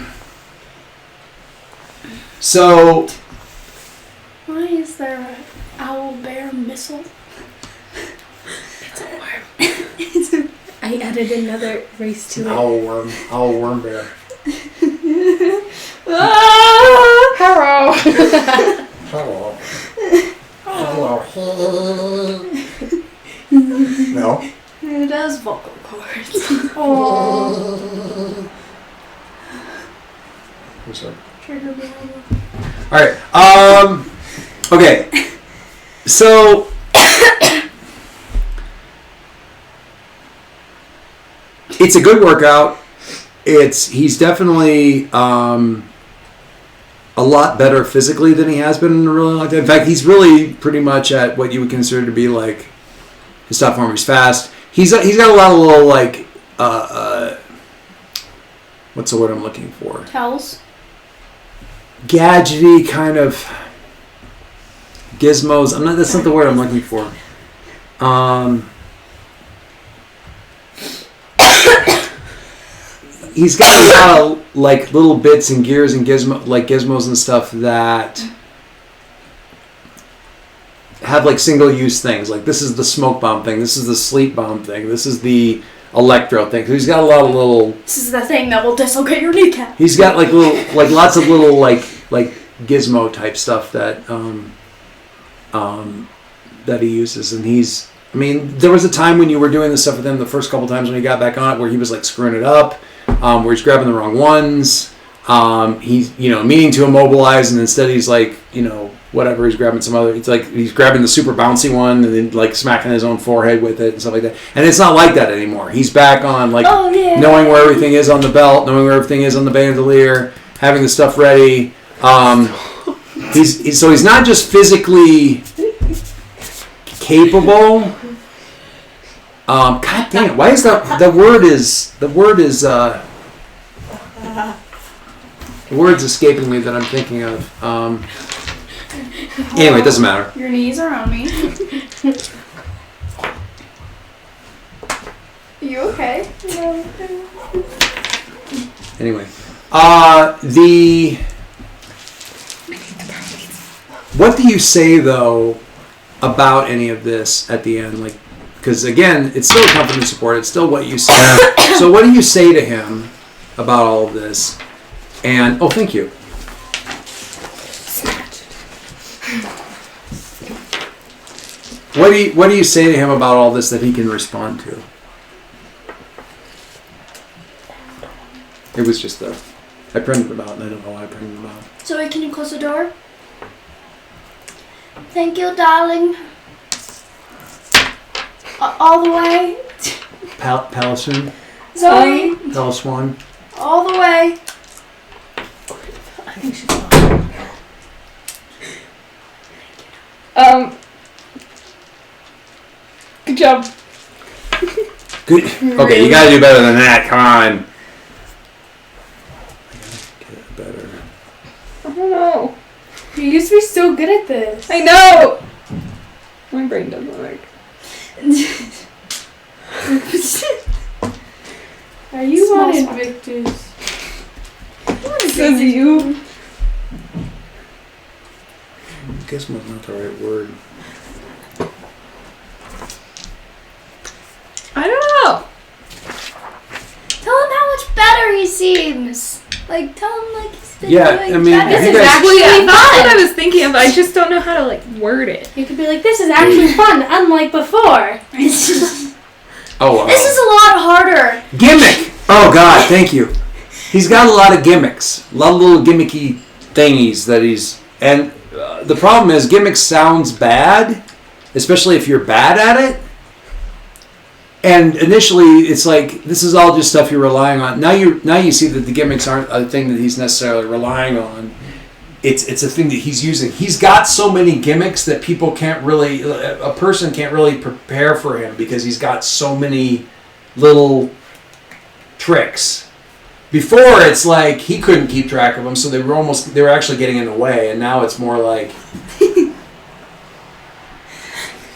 So, why is there an owl bear missile? It's a worm. I added another race to it. owl worm bear. Hello. Hello. No. It does vocal cords. Oh. What's up? Trigger me. All right. Okay. So. It's a good workout. He's definitely a lot better physically than he has been in a really long time. In fact, he's really pretty much at what you would consider to be like his top form. He's fast. He's got a lot of little like what's the word I'm looking for? Tells. Gadgety kind of gizmos. That's not the word I'm looking for. He's got a lot of like little bits and gears and gizmos and stuff that have like single use things. Like this is the smoke bomb thing. This is the sleep bomb thing. This is the electro thing. So he's got a lot of little. This is the thing that will dislocate your kneecap. He's got like lots of little like gizmo type stuff that that he uses, and he's. I mean, there was a time when you were doing this stuff with him the first couple times when he got back on it, where he was like screwing it up, where he's grabbing the wrong ones. He's meaning to immobilize, and instead he's like whatever, he's grabbing some other. It's like he's grabbing the super bouncy one and then like smacking his own forehead with it and stuff like that. And it's not like that anymore. He's back on like knowing where everything is on the belt, knowing where everything is on the bandolier, having the stuff ready. He's not just physically capable. God damn it! Why is the word's escaping me that I'm thinking of. Anyway, it doesn't matter. Your knees are on me. You okay? Anyway, what do you say though about any of this at the end? Like, because again, it's still comfort and support. It's still what you say. So, what do you say to him about all of this? And thank you. What do you say to him about all this that he can respond to? It was just I printed them out, and I don't know why I printed them out. Zoe, can you close the door? Thank you, darling. All the way. Palestine? Zoe. Palestine? All the way. I think she's gone. Good job. Good. Okay, you gotta do better than that. Come on. Get better. I don't know. You used to be so good at this. I know. My brain doesn't work. Are you on Invictus? Says you. Gizmo's not the right word. I don't know. Tell him how much better he seems. Like, tell him like he's been doing I mean, better. This is actually fun. That's what I was thinking of. I just don't know how to like word it. You could be like, this is actually fun, unlike before. Oh, wow. This is a lot harder. Gimmick! Oh, God, thank you. He's got a lot of gimmicks. A lot of little gimmicky thingies that he's... And the problem is, gimmick sounds bad, especially if you're bad at it. And initially, it's like, this is all just stuff you're relying on. Now you see that the gimmicks aren't a thing that he's necessarily relying on. It's a thing that he's using. He's got so many gimmicks that people can't really... A person can't really prepare for him because he's got so many little tricks. Before, it's like he couldn't keep track of them, so they were actually getting in the way, and now it's more like...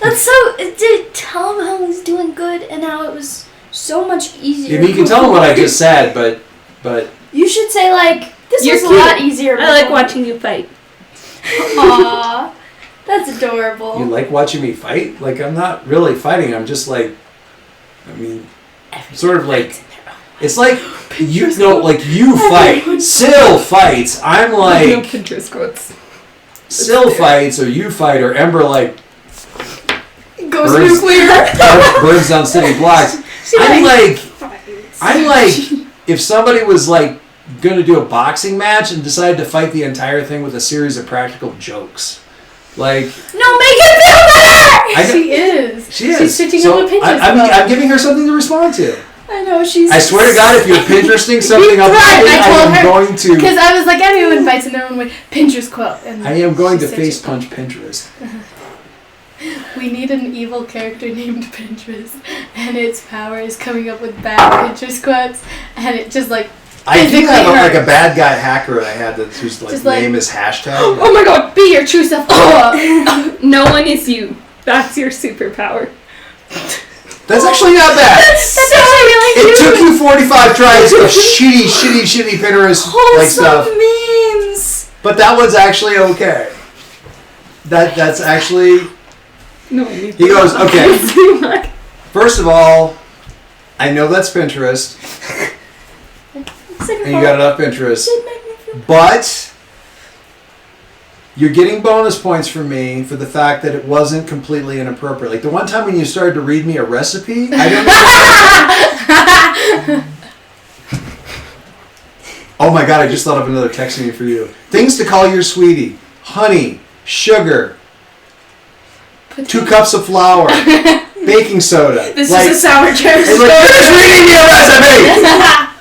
That's so. To tell him how he's doing good and how it was so much easier. I mean, you can tell him what I just said, but You should say like this You're was cute. a lot easier. I like before." watching you fight. Aww, that's adorable. you like watching me fight? Like, I'm not really fighting. I'm just like, I mean, sort of like, it's like you know, like you fight. Sil fights. I'm No like Pinterest quotes. Sil fights, or you fight, or Ember like Goes Birds- nuclear. burns down city blocks. I'm like, if somebody was like going to do a boxing match and decided to fight the entire thing with a series of practical jokes, like No, make it feel better. She is. she is. She's switching So up a Pinterest I'm giving her something to respond to. I know she's. I swear to God, if you're Pinteresting something up, Right, I told I am her. going to. Because I was like, everyone fights in their own way. Pinterest quote. And I am going she to said face she- punch Pinterest. We need an evil character named Pinterest, and its power is coming up with bad Pinterest quotes, and it just like I do physically have like a hurts. bad guy hacker I had that whose like Just like- name is hashtag. Oh my god! be your true self. Oh. No one is you. That's your superpower. That's actually not bad. That's actually really It cute. took you 45 tries of shitty Pinterest like stuff, memes. but that one's actually okay. That's actually. No one needs He goes, okay. okay. First of all, I know that's Pinterest, and you got enough Pinterest, but you're getting bonus points from me for the fact that it wasn't completely inappropriate. Like the one time when you started to read me a recipe, I don't know. Oh my god, I just thought of another texting for you. Things to call your sweetie: honey, sugar, 2 cups of flour, baking soda. This like, is a sour cherry it's like, finish reading me a recipe!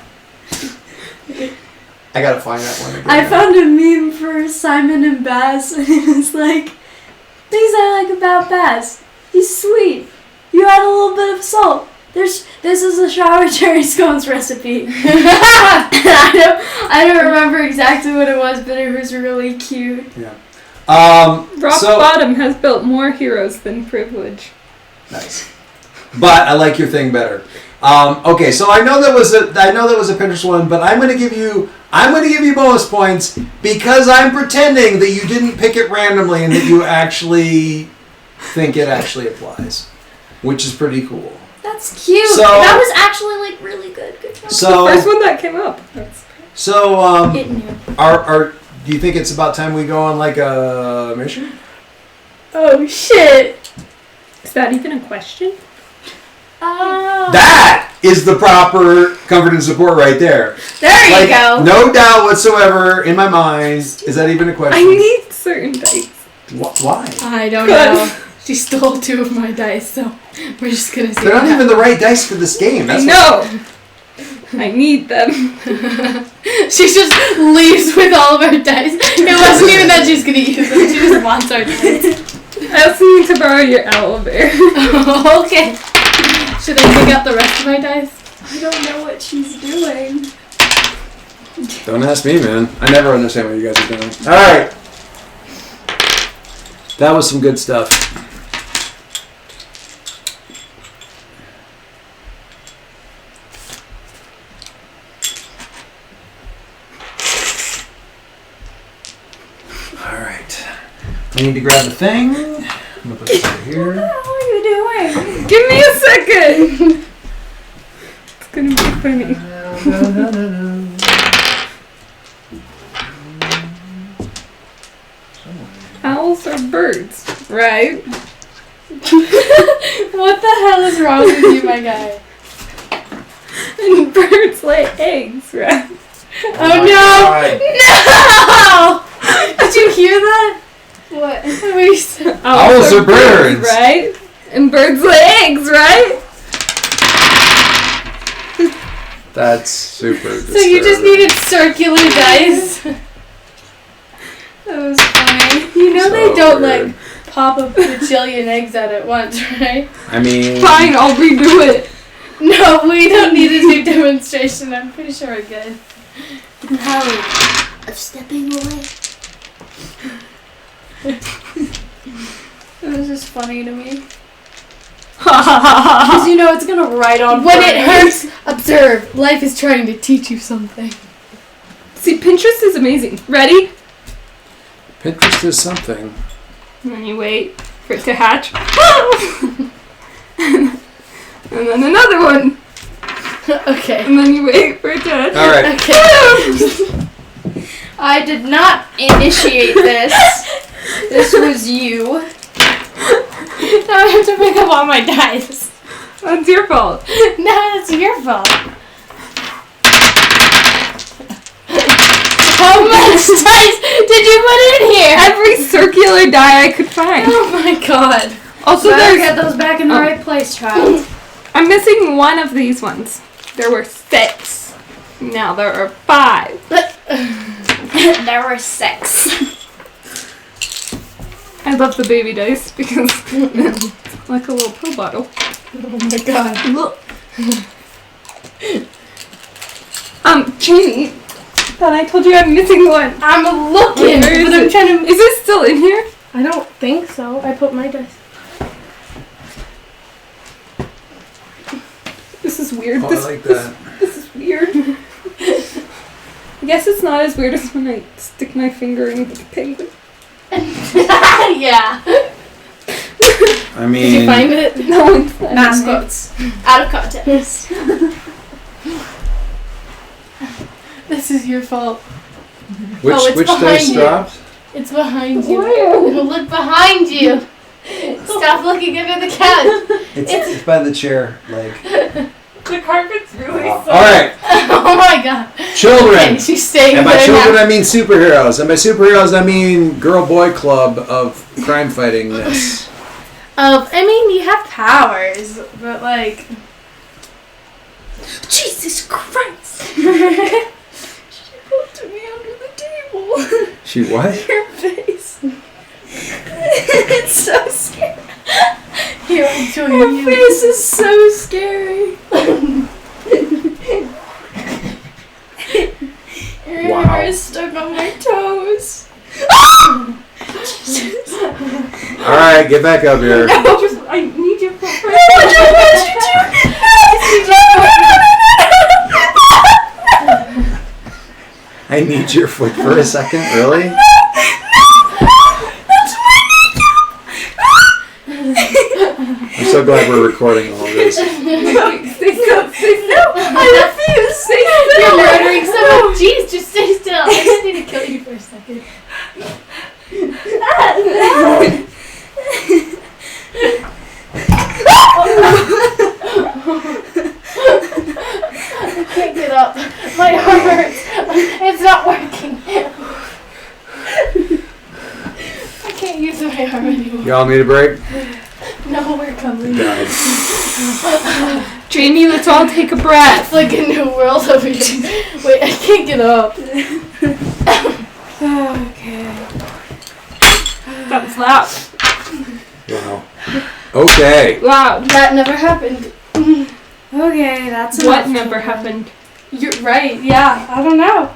I gotta find that one again. I found a meme for Simon and Baz, and it was like, things I like about Baz. He's sweet. You add a little bit of salt. This is a sour cherry scones recipe. I don't remember exactly what it was, but it was really cute. Yeah. Rock So- Bottom has built more heroes than Privilege. Nice. But I like your thing better. Okay, so I know that was a Pinterest one, but I'm gonna give you bonus points because I'm pretending that you didn't pick it randomly and that you actually think it actually applies, which is pretty cool. That's cute. So- that was actually like really good. Good job. So First one that came up. That's It knew. do you think it's about time we go on like a mission? Oh shit. Is that even a question? That is the proper comfort and support right there. There you Like, go. no doubt whatsoever in my mind. Is that even a question? I need certain dice. Why? I don't Good. know. She stole 2 of my dice, so we're just gonna see. They're what not even the right dice for this game. That's I know. I need them. She just leaves with all of her dice. It wasn't even that she's gonna use them. She just wants our dice. I also need to borrow your owl bear. Okay. Should I take out the rest of my dice? I don't know what she's doing. Don't ask me, man. I never understand what you guys are doing. All right. That was some good stuff. All right. I need to grab the thing. I'm gonna put this over here. What are you doing? Give me a second. It's gonna be funny. Owls are birds, right? What the hell is wrong with you, my guy? And birds lay eggs, right? Oh no! No! Did you hear that? What? What you said? Owls are birds. right? And birds lay eggs, right? That's super. So you just needed circular dice? That was funny. You know they So don't weird. like pop a bajillion eggs out at once, right? I mean. Fine, I'll redo it. No, we don't need a new demonstration. I'm pretty sure we're good. The power of stepping away. It was just funny to me. Because you know it's gonna ride on. When for it me. hurts, observe. Life is trying to teach you something. See, Pinterest is amazing. Ready? Pinterest is something. And then you wait for it to hatch. And then another one. Okay. And then you wait for it to hatch. All right. Okay. I did not initiate this. This was you. Now I have to pick up all my dice. That's your fault. No, it's your fault. How much dice did you put in here? Every circular die I could find. Oh my god. Also, Better there's. get those back in the right place, child. I'm missing one of these ones. There were 6. Now there are 5. There were 6. I love the baby dice because it's like a little pill bottle. Oh my god. Jamie, thought I told you I'm missing one. I'm looking, Where is but I'm it? trying to. Is it still in here? I don't think so. I put my dice. This is weird. Oh, this, I like that. This is weird. I guess it's not as weird as when I stick my finger in the penguin. Yeah. I mean, Did you find it? No one's Mascots. Out of context. This is your fault. which Oh, it's which behind dice you. dropped? It's behind you. Where? Look behind you. Stop looking under the couch. It's by the chair. Like. The carpet's really All right, Oh my god. children. Okay, she's staying And by there children, now. I mean superheroes. And by superheroes, I mean girl-boy club of crime fightingness. I mean, you have powers, but like. Jesus Christ! She put to me under the table. She what? Your face. It's so scary. Here, I'm showing Your you. face is so scary. Your Wow. hair is stuck on my toes. All right, get back up here. I need your foot first. I need your foot for a second. Really? I'm so glad we're recording all this. Stay still. I refuse. Stay still. You're murdering someone. Jeez, just stay still. I just need to kill you for a second. I can't get up. My arm hurts. It's not working. I can't use my arm anymore. Y'all need a break? No, we're coming. God. Jamie, let's all take a breath. It's like a new world over here. Wait, I can't get up. Okay. That was loud. Wow. Okay. Loud. That never happened. Okay, that's What enough. never happened? You're right, yeah. I don't know.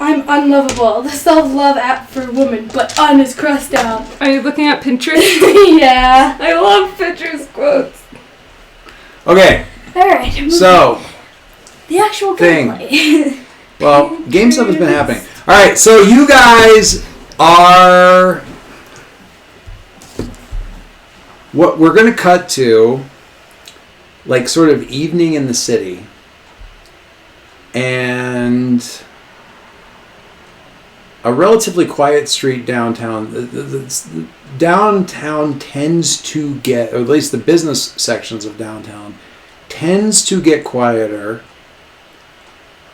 I'm unlovable. The self-love app for women, but un is crossed out. Are you looking at Pinterest? Yeah. I love Pinterest quotes. Okay. Alright, So, the actual thing. gameplay. well, game stuff has been happening. All right. So you guys are. What we're gonna cut to, like, sort of evening in the city, and a relatively quiet street downtown. The downtown tends to get, or at least the business sections of downtown, tends to get quieter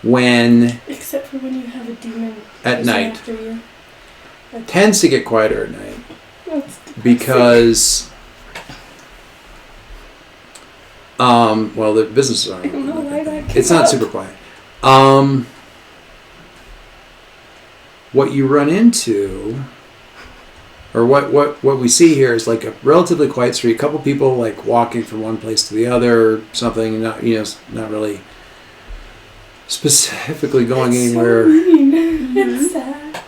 when Except for when you have a demon at chasing night. after you. Tends to get quieter at night That's because, well, the businesses aren't. I don't know why that It's not super quiet. What you run into, or what we see here is like a relatively quiet street. A couple people like walking from one place to the other, or something. Not not really specifically going anywhere. It's sad.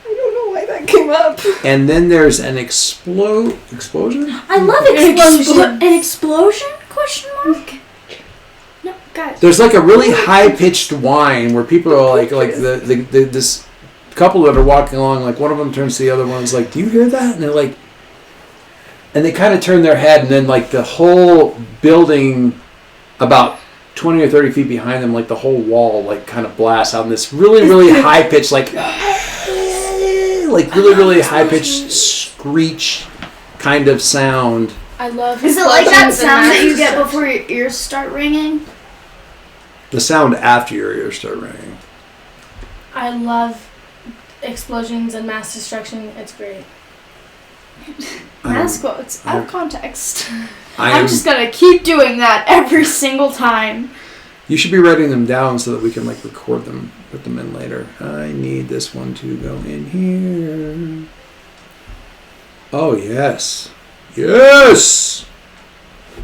I don't know why that that came up. And then there's an explosion? I love explosion. An explosion? Question mark? No, guys. There's like a really high-pitched whine where people are like this couple that are walking along, like one of them turns to the other one's like, do you hear that? And they're like, and they kind of turn their head, and then like the whole building about 20 or 30 feet behind them, like the whole wall like kind of blasts out in this really high-pitched like really high-pitched screech kind of sound. I love. Is it like that explosions and sound that you mass get destruction. before your ears start ringing? The sound after your ears start ringing. I love explosions and mass destruction. It's great. Mass quotes out of context. I'm I'm just gonna keep doing that every single time. You should be writing them down so that we can like record them, put them in later. I need this one to go in here. Oh yes. Yes!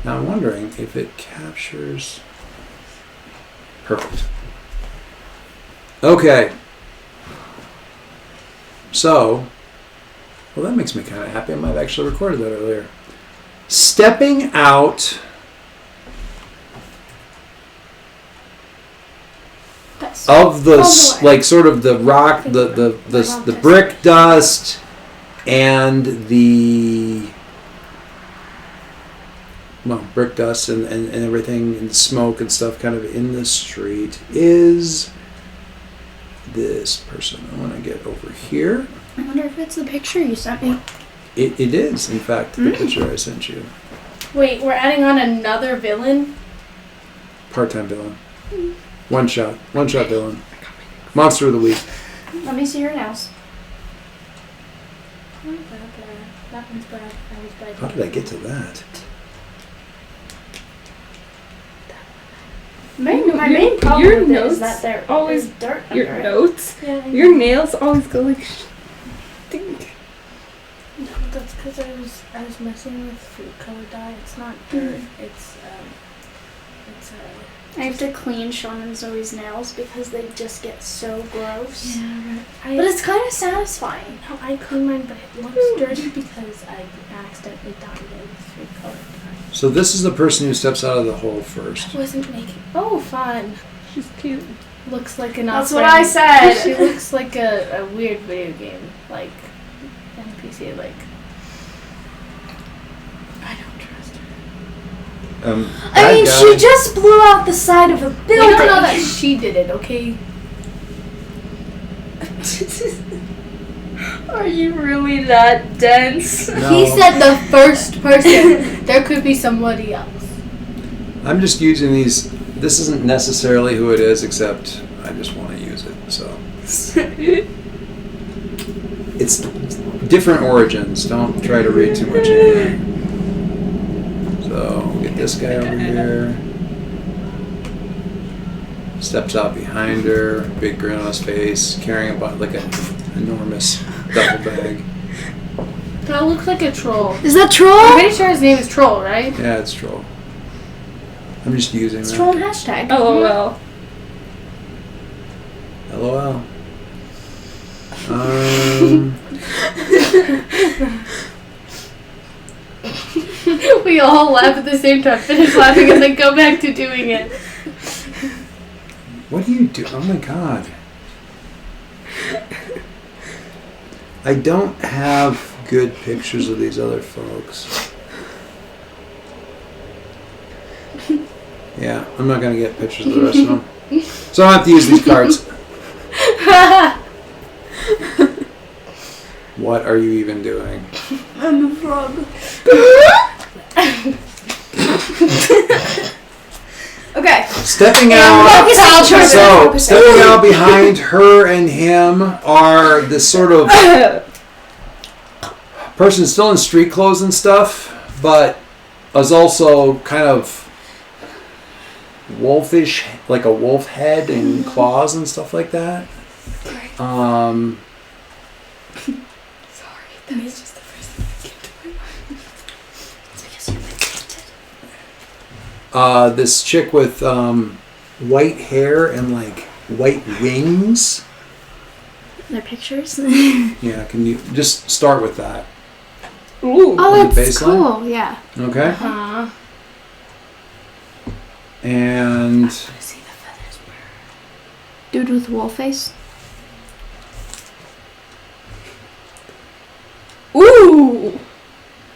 Now I'm wondering if it captures. Perfect. Okay. So, well, that makes me kind of happy. I might have actually recorded that earlier. Stepping out. That's Of the All the way. like sort of the rock, the brick dust, and the brick dust and everything and smoke and stuff kind of in the street is this person. I want to get over here. I wonder if it's the picture you sent me. It is, in fact, the picture I sent you. Wait, we're adding on another villain. Part-time villain. One shot villain. Monster of the week. Let me see your nails. That one's bad. That was bad. How did I get to that? My Your main problem with it notes is that there always- is dirt Your under it. notes, Yeah, your nails always go like. Ding. No, that's because I was messing with food color dye. It's not dirt. It's I have to clean Sean and Zoe's nails because they just get so gross. yeah. But it's kind of satisfying. No, I clean mine, but it looks dirty because I accidentally dyed it with food color dye. So this is the person who steps out of the hole first. I wasn't making. Oh, fun. She's cute. Looks like an. That's off-brand- what I said. She looks like a weird video game, like NPC. Like I don't trust her. I mean, Bad she guy. just blew out the side of a We building. don't know that she did it, okay? Are you really that dense? No. He said the first person. There could be somebody else. I'm just using these. This isn't necessarily who it is, except I just want to use it. So it's different origins. Don't try to read too much into it. So we'll get this guy over here. Steps out behind her, big grin on his face, carrying about like an enormous duffel bag. That looks like a troll. Is that I'm troll? pretty sure his name is Troll, right? Yeah, it's troll. I'm just using It's that. troll and hashtag. LOL. LOL. We all laugh at the same time, finish laughing, and then go back to doing it. What do you do? Oh my god. I don't have good pictures of these other folks. Yeah, I'm not going to get pictures of the rest of them. So I don't have to use these cards. What are you even doing? I'm a frog. Okay. Stepping out. So, stepping out behind her and him are this sort of person still in street clothes and stuff, but is also kind of wolfish, like a wolf head and claws and stuff like that. Sorry, that was just the first thing that came to my mind. It's because you're pigmented. This chick with white hair and like white wings Their pictures. Yeah, can you just start with that? Ooh. Oh, The that's baseline? cool. Yeah. Okay. Uh-huh. And See the feathers burn. Dude with wolf face. Ooh.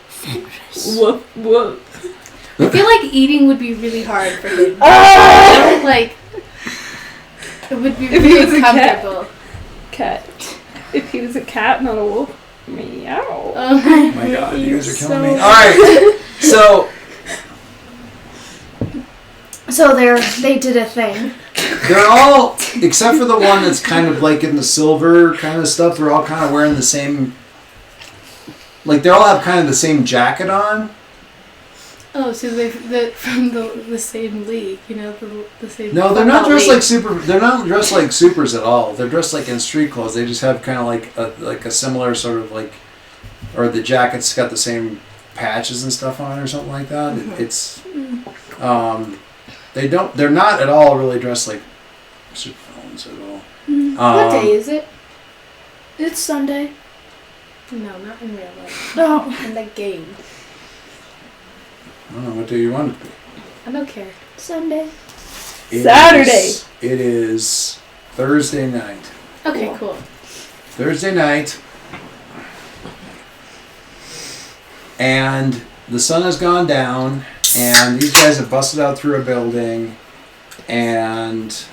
Fenris. Whoop whoop. I feel like eating would be really hard for him. Ah! Like, it would be If he was really a cat. comfortable. Cat. If he was a cat, not a wolf. Meow. Oh my God, you guys are killing me. so- All right, so So they did a thing. they're all, except for the one that's kind of like in the silver kind of stuff. They're all kind of wearing the same. Like they all have kind of the same jacket on. Oh, so they're from the same league, you know, the same. No, they're not football dressed league. like super. They're not dressed like supers at all. They're dressed like in street clothes. They just have kind of like a similar sort of like, or the jacket's got the same patches and stuff on it or something like that. It's, they're not at all really dressed like supervillains at all. What day is it? It's Sunday. No, not in real life. No. In the game. I don't know, what do you want it to be? I don't care. Sunday. Saturday. It is Thursday night. Okay, Cool. cool. Thursday night. And the sun has gone down, and these guys have busted out through a building, and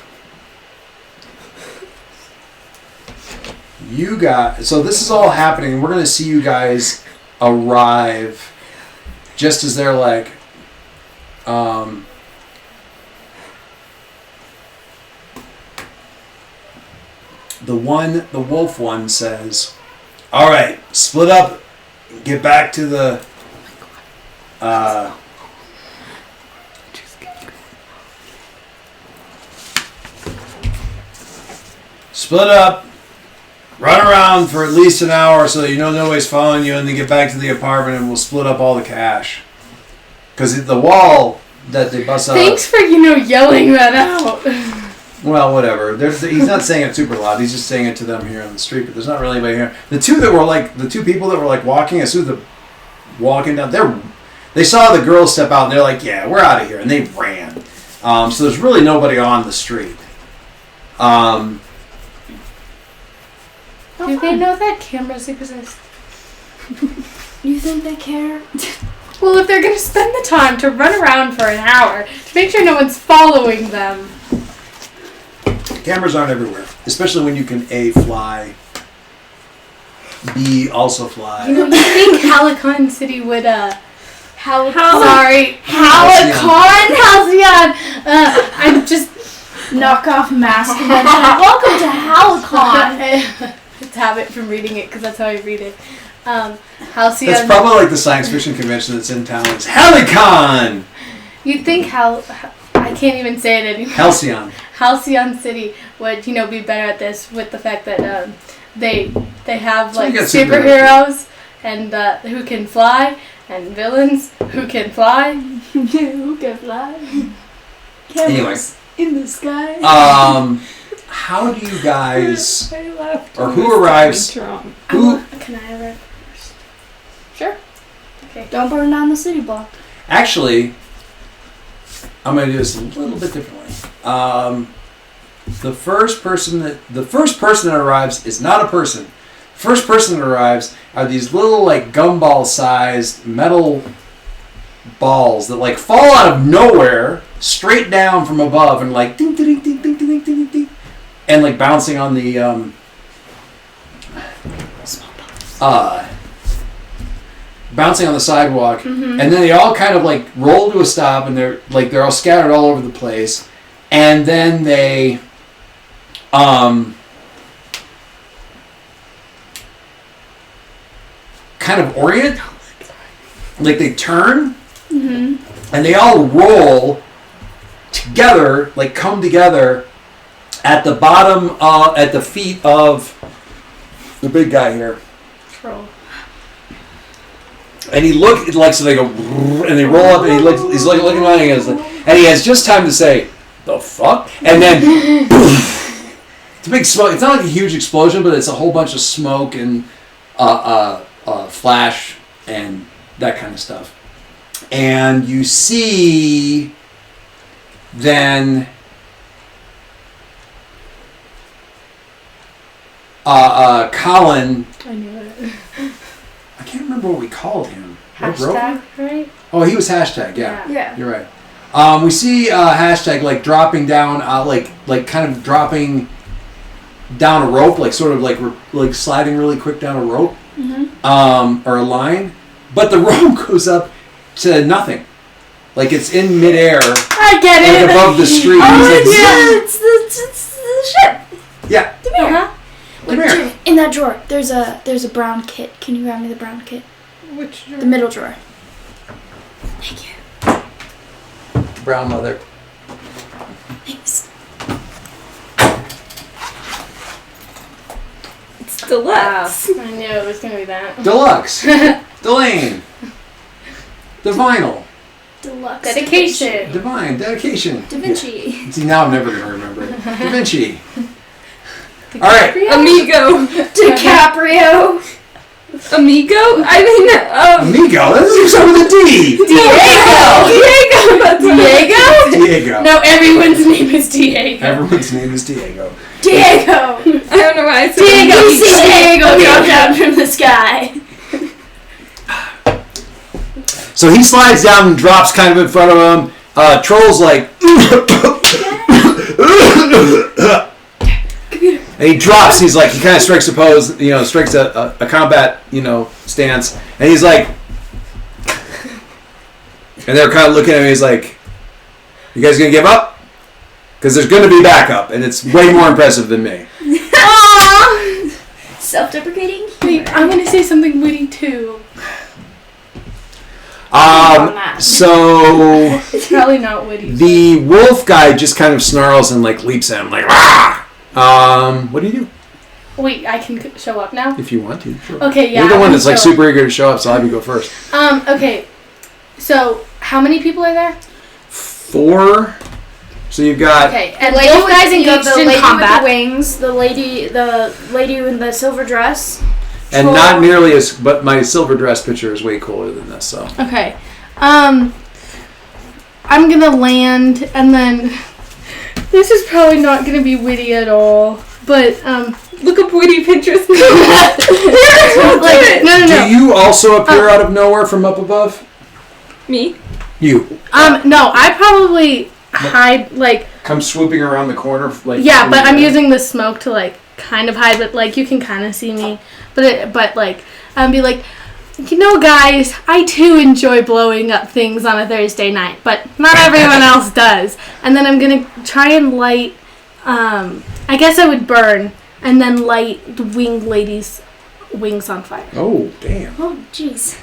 you guys, so this is all happening. We're going to see you guys arrive just as they're like, the wolf one says, all right, split up, get back to the, split up, run around for at least an hour so that you know nobody's following you, and then get back to the apartment and we'll split up all the cash. Because the wall that they bust out... Thanks for, yelling that out. Well, whatever. He's not saying it super loud. He's just saying it to them here on the street, but there's not really anybody here. The two people that were like walking, as soon as walking down, they saw the girls step out and they're like, yeah, we're out of here. And they ran. So there's really nobody on the street. Do they know that cameras exist? You think they care? Well, if they're going to spend the time to run around for an hour to make sure no one's following them. Cameras aren't everywhere, especially when you can A, fly, B, also fly. You think Halcyon City would, Halcyon. I'm just... Knockoff mask convention. Welcome to Halicon. It's habit from reading it, because that's how I read it. Halcyon... That's probably like the science fiction convention that's in town. It's Halicon! You'd think I can't even say it anymore. Halcyon City would, be better at this with the fact that they have So you like got superheroes and who can fly and villains who can fly. Who can fly? Anyway. In the sky. How do you guys... I left. Or and who was arrives- drunk. Who... Can I arrive first? Sure. Okay. Don't burn down the city block. Actually, I'm going to do this a little bit differently. The first person that arrives is not a person. The first person that arrives are these little like gumball-sized metal balls that like fall out of nowhere, straight down from above, and like ding ding ding ding ding ding ding ding, and like bouncing on the bouncing on the sidewalk, and then they all kind of like roll to a stop, and they're all scattered all over the place, and then they kind of orient, like they turn, and they all roll together, like come together at the bottom, at the feet of the big guy here. Troll. And he so they go, and they roll up, and he's like looking around, and he has just time to say, "The fuck," and then, It's a big smoke. It's not like a huge explosion, but it's a whole bunch of smoke and flash and that kind of stuff. And you see then Colin. I knew it. I can't remember what we called him. Rover? Hashtag, right? Oh, he was hashtag. Yeah, Yeah. you're right. We see hashtag like dropping down, like kind of dropping down a rope, like sort of like sliding really quick down a rope, or a line, but the rope goes up to nothing, like it's in midair, I get it. like above the street. Oh, He's like, yeah, it's the ship. yeah. Come here. Uh-huh. Come here. Jimmy, in that drawer, there's a brown kit. Can you grab me the brown kit? Which The middle drawer. Thank you. Brown leather. Thanks. it's deluxe. I knew it was gonna be that. Deluxe. Delane. Divinal. Deluxe. Dedication. Divine. Dedication. Da Vinci. See, now I'm never going to remember it. Da Vinci. All right. Amigo. DiCaprio. Amigo? I mean, Amigo. That doesn't start with a D. Diego. Diego. No, everyone's name is Diego. Everyone's name is Diego. Diego. I don't know why I said Diego. Amigo. See Diego drop down from the sky. So he slides down and drops kind of in front of him. Troll's like, and he drops. He's like, he kind of strikes a pose, strikes a combat, stance, and he's like, and they're kind of looking at him. He's like, "You guys gonna give up? Because there's gonna be backup, and it's way more impressive than me." Aww. Self-deprecating. Wait, I'm gonna say something witty too. So It's probably not witty. the wolf guy just kind of snarls and like leaps at him, like, "Rah!" What do you do Wait, I can show up now? if you want to? Sure. Okay, yeah. You're the I'm one gonna that's like show up. super eager to show up, so I'll have you go first. Okay. So, how many people are there? 4. So you've got Okay, And and lady both guys with engaged the in lady combat. with the wings, the lady in the silver dress. and Troll. not nearly as, but my silver dress picture is way cooler than this. So Okay. I'm gonna land, and then this is probably not gonna be witty at all. But Look up witty Pinterest. like no. do you also appear out of nowhere from up above? Me? You No, I probably hide like come swooping around the corner, like yeah, in but the I'm air. using the smoke to like kind of hide, but like you can kind of see me. But like be like, guys, I too enjoy blowing up things on a Thursday night, but not everyone else does. And then I'm gonna try and light. I guess I would burn and then light the winged lady's wings on fire. Oh damn. Oh, jeez.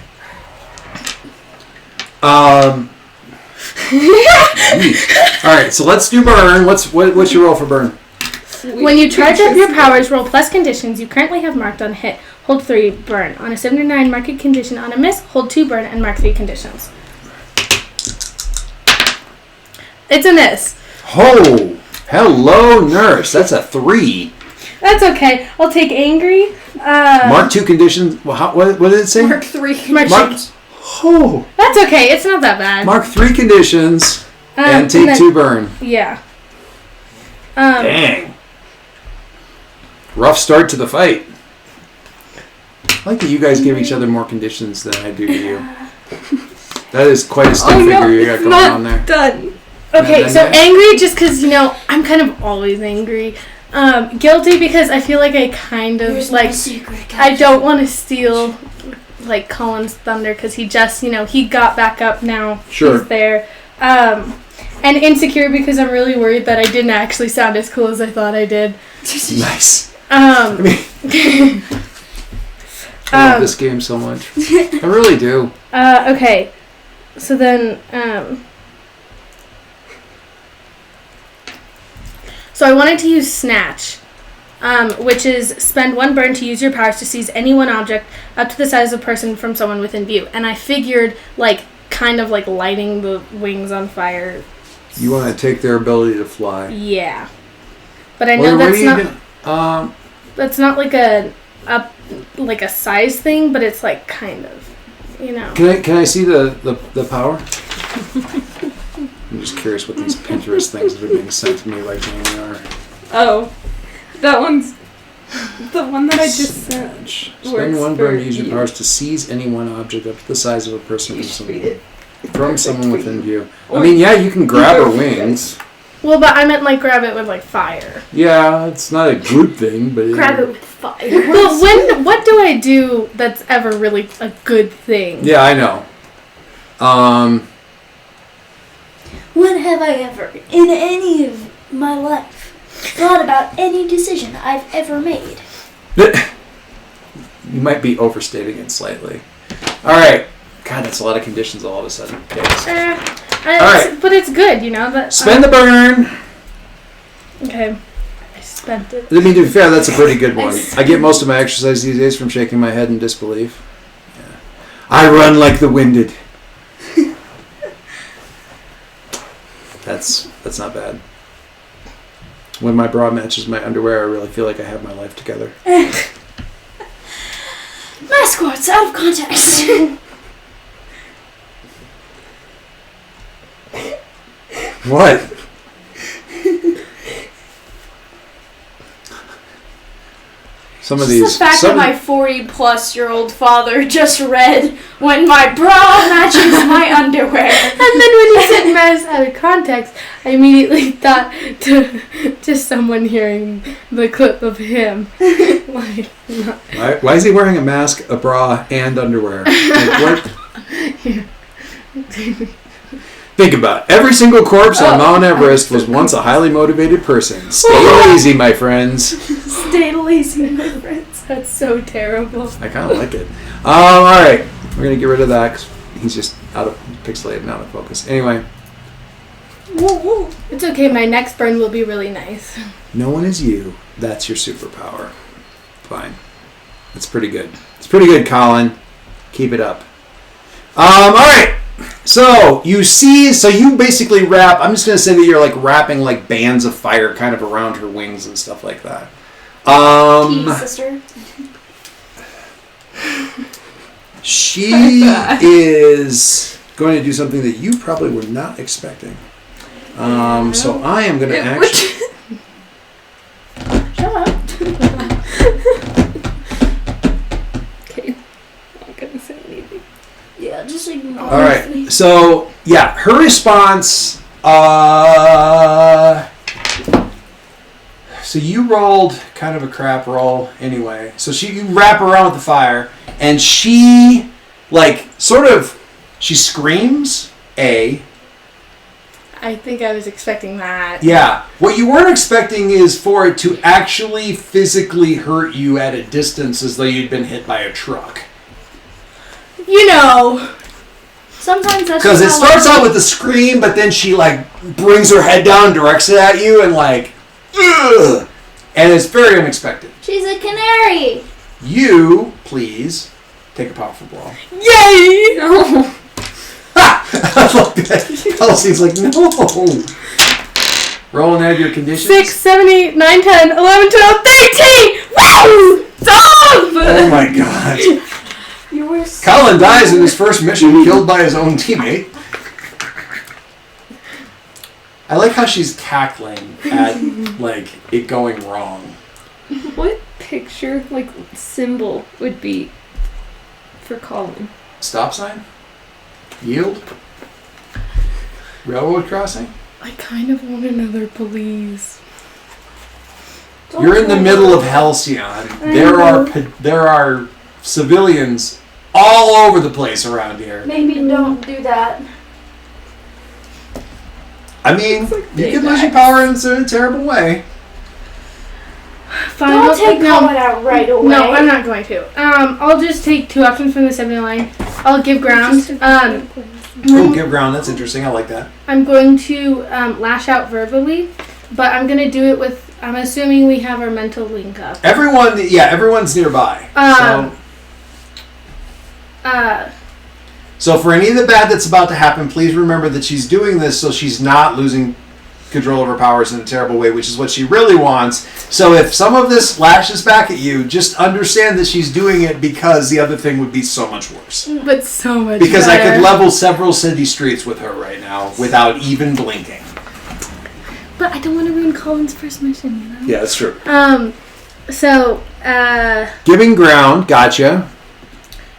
Yeesh. All right, so let's do burn. What's your roll for burn? When you charge up your powers, roll plus conditions you currently have marked on hit. Hold 3, burn. On a 7 or 9, mark a condition. On a miss, hold 2, burn, and mark 3 conditions. It's a miss. Oh, hello, nurse. That's a 3. That's okay. I'll take angry. Mark 2 conditions. Well, what did it say? Mark 3 Mark conditions. Oh, That's okay. It's not that bad. mark 3 conditions and take then- 2 burn. Yeah. Dang. Rough start to the fight. I like that you guys give each other more conditions than I do to you. That is quite a stick figure you got it's going not on there. done. Okay, No. so angry just because, I'm kind of always angry. Guilty because I feel like I kind of, Here's like, my secret. I don't want to steal, like, Colin's thunder because he just, he got back up now. Sure. He's there. And insecure because I'm really worried that I didn't actually sound as cool as I thought I did. Nice. I mean, I love this game so much. I really do. Okay. So then, so I wanted to use Snatch, which is spend 1 burn to use your powers to seize any one object up to the size of a person from someone within view. And I figured, kind of lighting the wings on fire. You want to take their ability to fly. Yeah. But I know that's not... That's not like a size thing, but it's like kind of, you know. Can I see the power? I'm just curious what these Pinterest things that are being sent to me right now are. Oh, that one's the one that I just sent. Spend one burn to use your powers to seize any one object up to the size of a person from someone within view. I mean, yeah, you can grab her wings. Well, but I meant like grab it with like fire. Yeah, it's not a good thing, but Grab it with fire. But what do I do that's ever really a good thing? Yeah, I know. When have I ever, in any of my life, thought about any decision I've ever made? You might be overstating it slightly. All right. God, that's a lot of conditions all of a sudden. Right. But it's good, you know. That spend the burn. Okay. I spent it. I mean, to be fair, that's a pretty good one. I get most of my exercise these days from shaking my head in disbelief. Yeah. I run like the winded. That's not bad. When my bra matches my underwear, I really feel like I have my life together. Mascots out of context. What? Some of these. The fact that my 40-plus-year-old father just read when my bra matches my underwear. And then when you said mass out of context, I immediately thought to someone hearing the clip of him. Like, why is he wearing a mask, a bra, and underwear? Like, what? Think about it. Every single corpse on Mount Everest was once a highly motivated person. Stay lazy, my friends. Stay lazy, my friends. That's so terrible. I kind of like it. All right. We're going to get rid of that because he's just out of pixelated and out of focus. Anyway. It's okay. My next burn will be really nice. No one is you. That's your superpower. Fine. That's pretty good. It's pretty good, Colin. Keep it up. All right. So you basically wrap. I'm just gonna say that you're like wrapping like bands of fire kind of around her wings and stuff like that. Sister. She is going to do something that you probably were not expecting. So I am gonna actually. Shut up. Okay, I'm not gonna say anything. Yeah, just ignore. All right. So yeah, her response. So you rolled kind of a crap roll anyway. So you wrap around with the fire, and she she screams. I think I was expecting that. Yeah. What you weren't expecting is for it to actually physically hurt you at a distance as though you'd been hit by a truck. You know. Sometimes that's because it starts out with a scream, but then she brings her head down, directs it at you, and ugh! And it's very unexpected. She's a canary. You, please, take a powerful blow. Yay! No. I love that. Kelsey's like, no. Roll and add your conditions. 6, 7, 8, 9, 10, 11, 12, 13! Woo! Stop! Oh my god. You were Colin dies in his first mission, killed by his own teammate. I like how she's cackling at, it going wrong. What picture, symbol would be for Colin? Stop sign? Yield? Railroad crossing? I kind of want another police. You're in the middle of Halcyon. There are civilians all over the place around here. Maybe don't do that. I mean, you could lose your power in a terrible way. Fine, Don't take Colin out right away. No, I'm not going to. I'll just take 2 options from the 70 line. I'll give ground. Give ground. That's interesting. I like that. I'm going to lash out verbally, but I'm going to do it with. I'm assuming we have our mental link up. Everyone's nearby. So for any of the bad that's about to happen, please remember that she's doing this so she's not losing control of her powers in a terrible way, which is what she really wants. So if some of this lashes back at you, just understand that she's doing it because the other thing would be so much worse. But so much Because I better. could level several city streets with her right now without even blinking. But I don't want to ruin Colin's first mission, you know? Yeah, that's true. So, Giving ground, gotcha.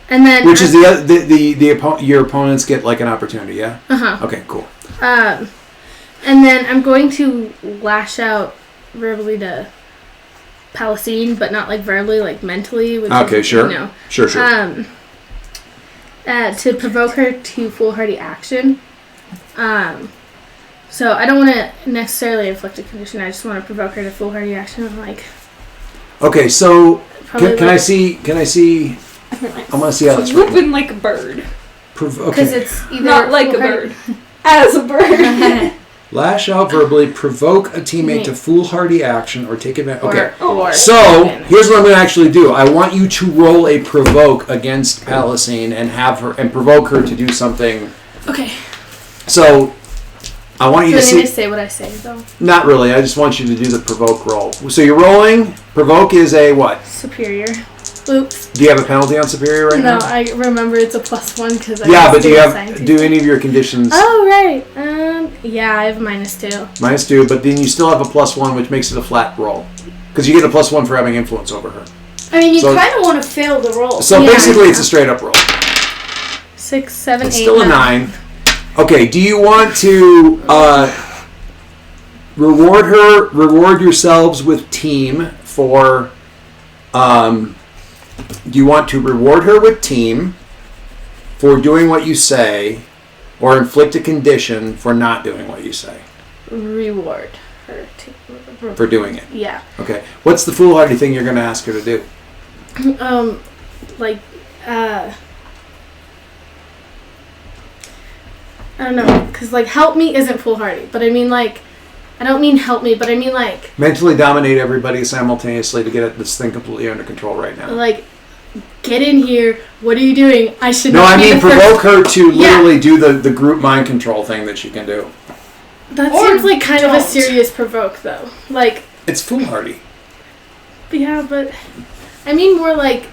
and then... Which is your opponents get like an opportunity, yeah? Uh-huh. Okay, cool. And then I'm going to lash out verbally to Palestine, but not like verbally, like mentally. Which Okay, is, sure. You know, Sure. to provoke her to foolhardy action. So I don't want to necessarily inflict a condition. I just want to provoke her to foolhardy action. Like, Okay, so probably can I see? I want to see how it's written. Swooping like a bird. because Okay. it's either Not like a foolhardy- bird. As a bird. Lash out verbally, provoke a teammate to foolhardy action, or take advantage. Okay. Or So here's what I'm going to actually do. I want you to roll a provoke against Palestine and have her and provoke her to do something. Okay. So I want you Do I to need see. to say what I say though? Not really. I just want you to do the provoke roll. So you're rolling. Provoke is a what? Superior. Oops. Do you have a penalty on superior right No, now? I remember it's a +1 because I Yeah, was but do you doing have science. do any of your conditions Oh right. Yeah, I have -2. -2? But then you still have a +1, which makes it a flat roll because you get a +1 for having influence over her. I mean, you So- kind of want to fail the roll. So Yeah. basically, it's a straight up roll. 6, 7, 8. It's still a 9. Okay, do you want to reward yourselves with team for, do you want to reward her with team for doing what you say, or inflict a condition for not doing what you say, Reward her for doing it? Yeah. Okay, what's the foolhardy thing you're going to ask her to do? I don't know, because like help me isn't foolhardy, but I mean like, I don't mean help me, but I mean like Mentally dominate everybody simultaneously to get this thing completely under control right now. get in here. What are you doing? I should No, not I be mean the first. provoke her to Yeah. literally do the group mind control thing that she can do. That Or seems like kind of a don't. serious provoke though. Like, It's foolhardy. yeah, but I mean more like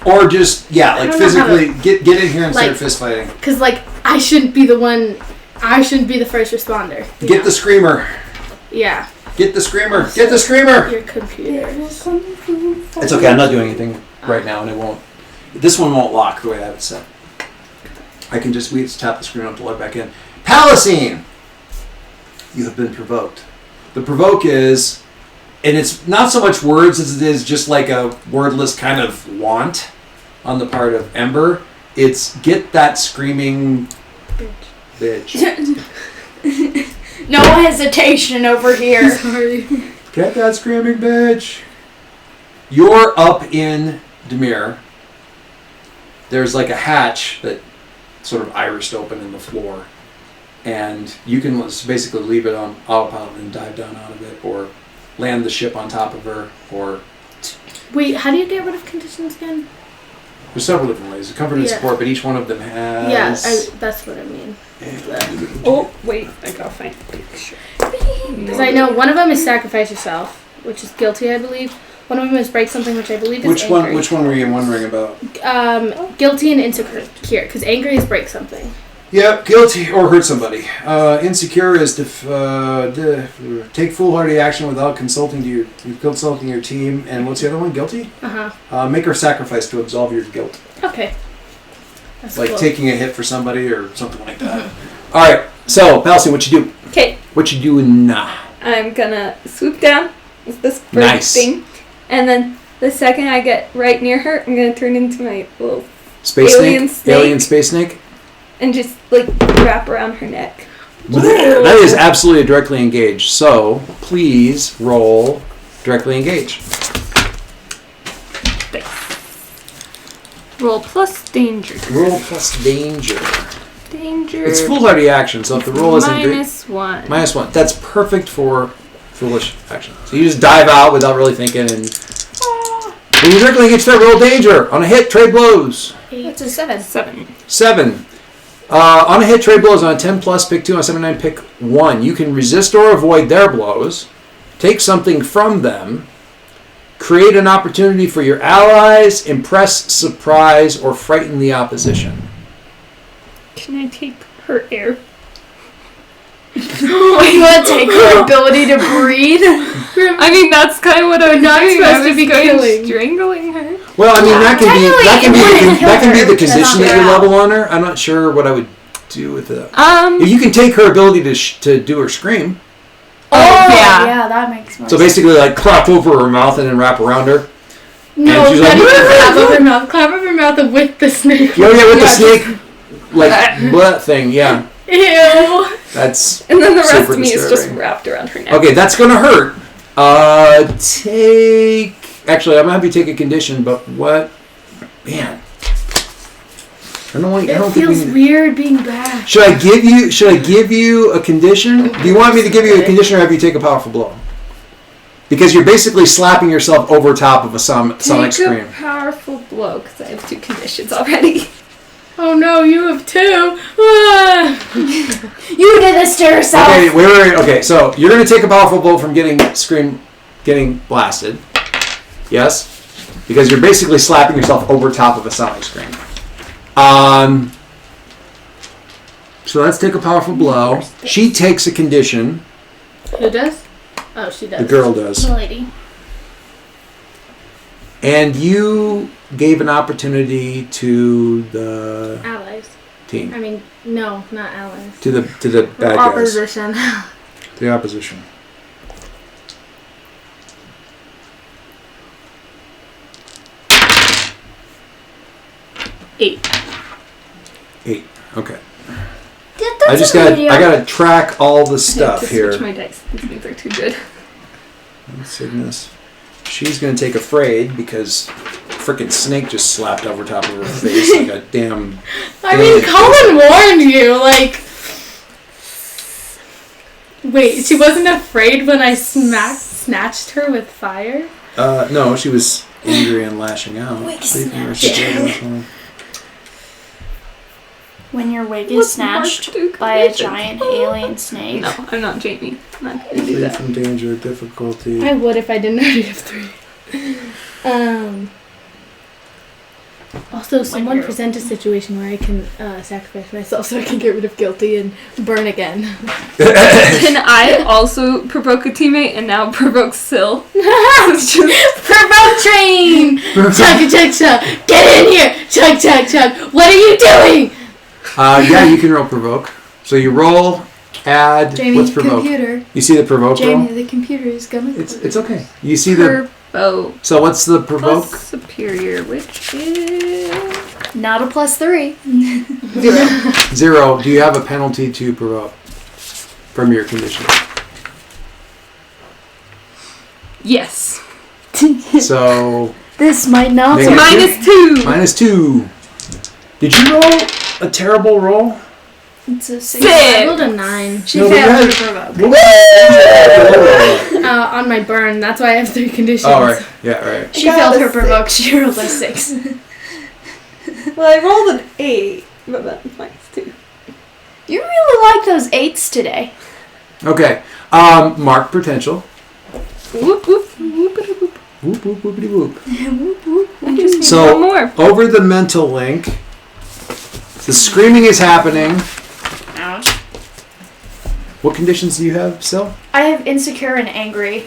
Or just, yeah, I like don't know how physically get in here and start like- fist fighting. because like I shouldn't be the one. I shouldn't be the first responder. you Get know? the screamer. Yeah. Get the screamer. Get the screamer. Your computer. It's okay, I'm not doing anything right now and it won't. This one won't lock the way I have it set. I can just tap the screen up to let back in. Palestine! You have been provoked. The provoke is, and it's not so much words as it is just like a wordless kind of want on the part of Ember. It's get that screaming bitch. No hesitation over here. Sorry. Get that screaming bitch. You're up in Demir. There's like a hatch that sort of irised open in the floor. And you can just basically leave it on autopilot and dive down out of it, or land the ship on top of her, or Wait, how do you get rid of conditions again? there's several different ways. Comfort and Yeah. support, but each one of them has. Yeah, that's what I mean. Oh, wait. I gotta find a picture. Because I know one of them is sacrifice yourself, which is guilty, I believe. One of them is break something, which I believe is Which angry. one were you wondering about? Guilty and insecure, because angry is break something. Yep, guilty or hurt somebody. Insecure is take foolhardy action without consulting your team. And what's the other one? Guilty. Make her sacrifice to absolve your guilt. Okay. That's Like cool. taking a hit for somebody or something like that. All right. So, Palestine, what you do? Okay, What you doing? Nah. I'm gonna swoop down with this bird Nice. thing. And then the second I get right near her, I'm gonna turn into my little Space Alien snake. Alien space snake. and just like wrap around her neck. That is absolutely directly engaged. So please roll directly engage. Roll plus danger. Roll plus danger. Danger. It's foolhardy action. So if the roll isn't -1. -1. That's perfect for foolish action. So you just dive out without really thinking, and when you directly engage, that roll danger on a hit. Trade blows. That's a 7. 7. 7. On a hit, trade blows. On a 10 plus, pick 2. On a 7-9, pick 1. You can resist or avoid their blows. Take something from them. Create an opportunity for your allies. Impress, surprise, or frighten the opposition. Can I take her air? You want to take her ability to breathe? I mean, that's kind of what I was not doing. supposed I was to be going killing. strangling her. Well, I mean, that can be the her, condition that you yeah. level on her. I'm not sure what I would do with it. Um, You can take her ability to do her scream. Yeah, that makes more So sense. basically, like, clap over her mouth and then wrap around her. No, And she's not like, even clap over mouth. Clap over mouth with the snake. Oh, yeah, with the Yeah, snake, like, butt thing, yeah. Ew. That's and then the rest super of me is just disturbing. wrapped around her neck. Okay, that's gonna hurt. Actually, I'm gonna have you take a condition, but what? Man, I don't It think feels we need. weird being back. Should I give you a condition? Do you want me to give you a condition, or have you take a powerful blow? Because you're basically slapping yourself over top of a sonic Take scream. a powerful blow, because I have 2 conditions already. Oh no, you have 2. Ah. You did this to yourself. Okay, wait. Okay, so you're gonna take a powerful blow from getting blasted. Yes, because you're basically slapping yourself over top of a sonic scream. So let's take a powerful blow. She takes a condition. Who does? Oh, she does. The girl does. The lady. And you gave an opportunity to the Allies. team, I mean, no, not allies. to the bad guys, Opposition. the opposition. Eight. 8. Okay. That's I just a got. video. I got to track all the I have stuff to here. switch my dice. These things are too good. Cygnus. She's gonna take afraid because frickin' snake just slapped over top of her face like a damn. I mean, Colin warned you, like. Wait, she wasn't afraid when I snatched her with fire? No, she was angry and lashing out. Wait, Leaving her snatched. together. When your wig is What's Mark snatched do? by a giant alien snake. No, I'm not Jamie. I'm not gonna do Flee that. from danger, difficulty. I would if I didn't already have 3. Also, someone you're- present a situation where I can sacrifice myself so I can get rid of guilty and burn again. Can I also provoke a teammate and now provoke Syl? It's just Provoke train! Chug, chug, chug! Get in here! Chug, chug, chug! What are you doing? Yeah, you can roll provoke. So you roll, add. Jamie, what's provoke? computer. You see the provoke Jamie, roll? the computer is gonna. It's okay. You see the. Provoke So what's the provoke? plus superior, which is Not a +3. 0. 0. Do you have a penalty to provoke from your condition? Yes. So This might not Negative. work. -2. -2. Did you roll a terrible roll? It's a 6. I rolled a 9 She No, but failed you to provoke. on my burn. That's why I have 3 conditions. Oh, right. Yeah, right. She got failed a her 6. provoke. She rolled a 6. Well, I rolled an 8, but that's -2. You really like those 8s today. Okay. Mark potential. Whoop, whoop, whoop, Whoop, whoop, whoopity whoop. I just need So- one more. Over the mental link, the screaming is happening. Ouch. What conditions do you have, Sil? I have insecure and angry.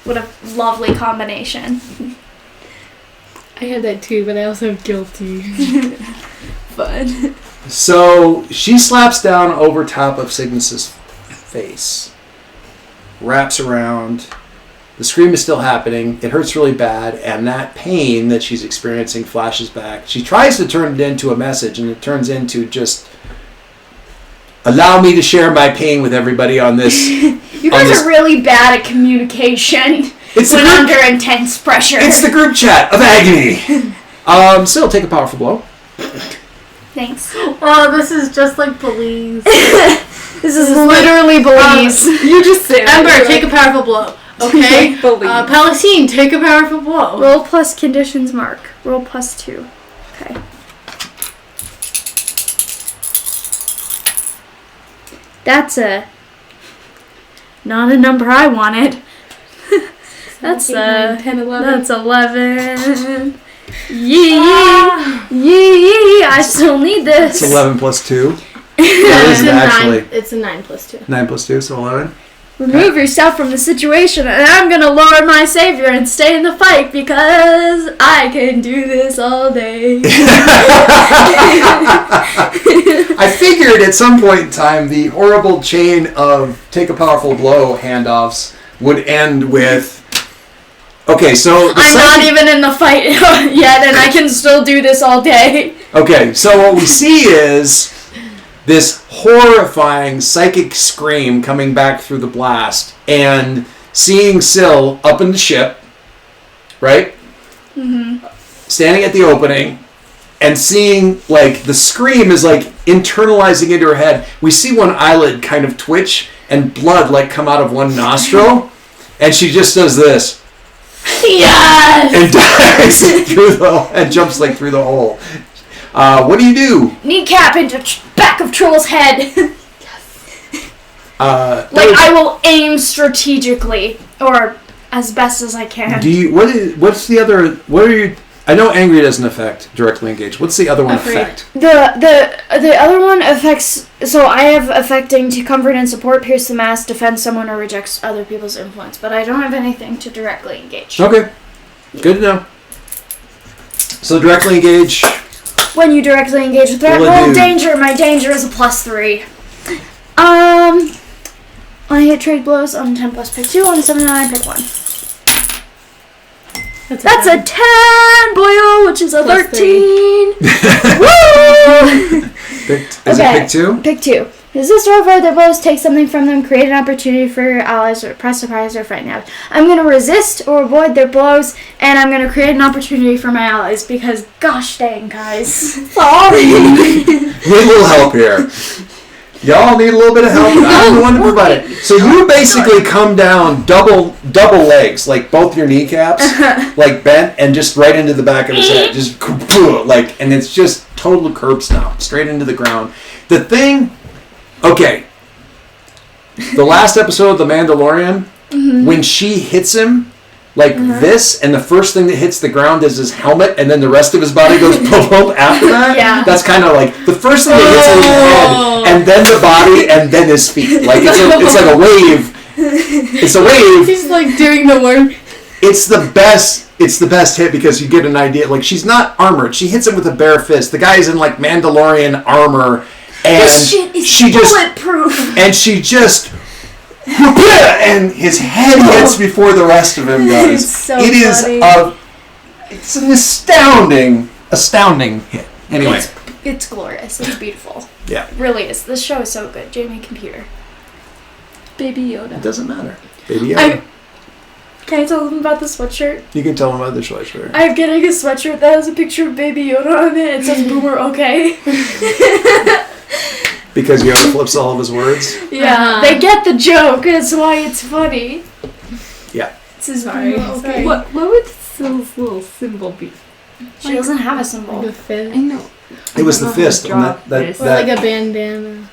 What a lovely combination. I had that too, but I also have guilty. Fun. So she slaps down over top of Cygnus's face, wraps around. The scream is still happening. It hurts really bad, and that pain that she's experiencing flashes back. She tries to turn it into a message, and it turns into just, allow me to share my pain with everybody on this. You guys are really bad at communication It's the when group, under intense pressure. it's the group chat of agony. Sil, take a powerful blow. Thanks. Oh, this is just like police. This is literally Belize. You just say that. Ember, take a powerful blow. Okay? Believe. Palestine, take a powerful blow. Roll plus conditions mark. Roll +2. Okay. That's not a number I wanted. That's 10, 11. That's 11. Yee. I still need this. It's 11 plus 2. It's a 9 plus 2. 9 plus 2, so 11. Remove yourself from the situation, and I'm gonna lower my savior and stay in the fight because I can do this all day. I figured at some point in time the horrible chain of take a powerful blow handoffs would end with. Okay, so I'm not even in the fight yet, and I can still do this all day. Okay, so what we see is this horrifying psychic scream coming back through the blast, and seeing Syl up in the ship, right? Mm-hmm. Standing at the opening, and seeing, like, the scream is, like, internalizing into her head. We see one eyelid kind of twitch, and blood, like, come out of one nostril, and she just does this. Yes! And dives and jumps, like, through the hole. What do you do? Kneecap into back of Troll's head. Yes. I will aim strategically, or as best as I can. Do you? What's the other? What are you? I know angry doesn't affect directly engaged. What's the other one affect? The other one affects. So I have affecting to comfort and support, pierce the mask, defend someone, or rejects other people's influence. But I don't have anything to directly engage. Okay, good to know. So directly engage. When you directly engage with threat, roll danger. My danger is a +3. On a hit, trade blows. On 10 plus, pick 2. On a 7 and 9, pick 1. That's a 10, boyo, which is a Plus 13. Woo! Is it pick 2? Pick 2. Resist or avoid their blows, take something from them, create an opportunity for your allies, or press, surprise, or frighten out. I'm going to resist or avoid their blows, and I'm going to create an opportunity for my allies, because gosh dang, guys. Sorry. Need a little help here. Y'all need a little bit of help, and I'm the one to provide it. So you basically come down double legs, like both your kneecaps, like bent, and just right into the back of his head. Just like, and it's just total curb stomp, straight into the ground. The thing... Okay, the last episode of The Mandalorian, when she hits him like this, and the first thing that hits the ground is his helmet, and then the rest of his body goes boom after that. Yeah. That's kind of like the first thing that hits his head, and then the body, and then his feet. Like it's like a wave. It's a wave. She's like doing the work. It's the best. It's the best hit because you get an idea. Like, she's not armored. She hits him with a bare fist. The guy's in like Mandalorian armor. And this shit is bulletproof. And she just, and his head hits before the rest of him does. It's so funny. It's an astounding hit. Anyway, it's glorious. It's beautiful. Yeah, it really is. This show is so good. Jamie Computer. Baby Yoda. It doesn't matter. Baby Yoda. Can I tell them about the sweatshirt? You can tell them about the sweatshirt. I'm getting a sweatshirt that has a picture of Baby Yoda on it. It says "Boomer, okay." Because Yoda flips all of his words? Yeah. They get the joke. That's why it's funny. Yeah. It says "Boomer, okay." What would Syl's little symbol be? She doesn't have a symbol. The fist. I know. It was the fist. Or like a bandana.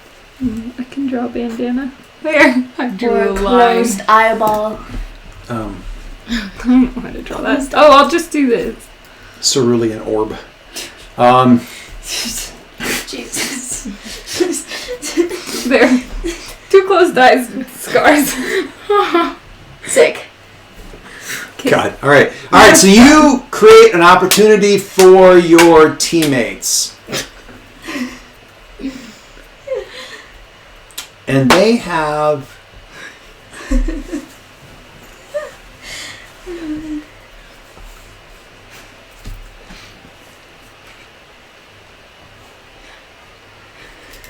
I can draw a bandana. There. I drew Or a a line. closed eyeball. I don't know how to draw that. Oh, I'll just do this. Cerulean orb. Jesus. There. 2 closed eyes with scars. Sick. God. All right. So you create an opportunity for your teammates. And they have...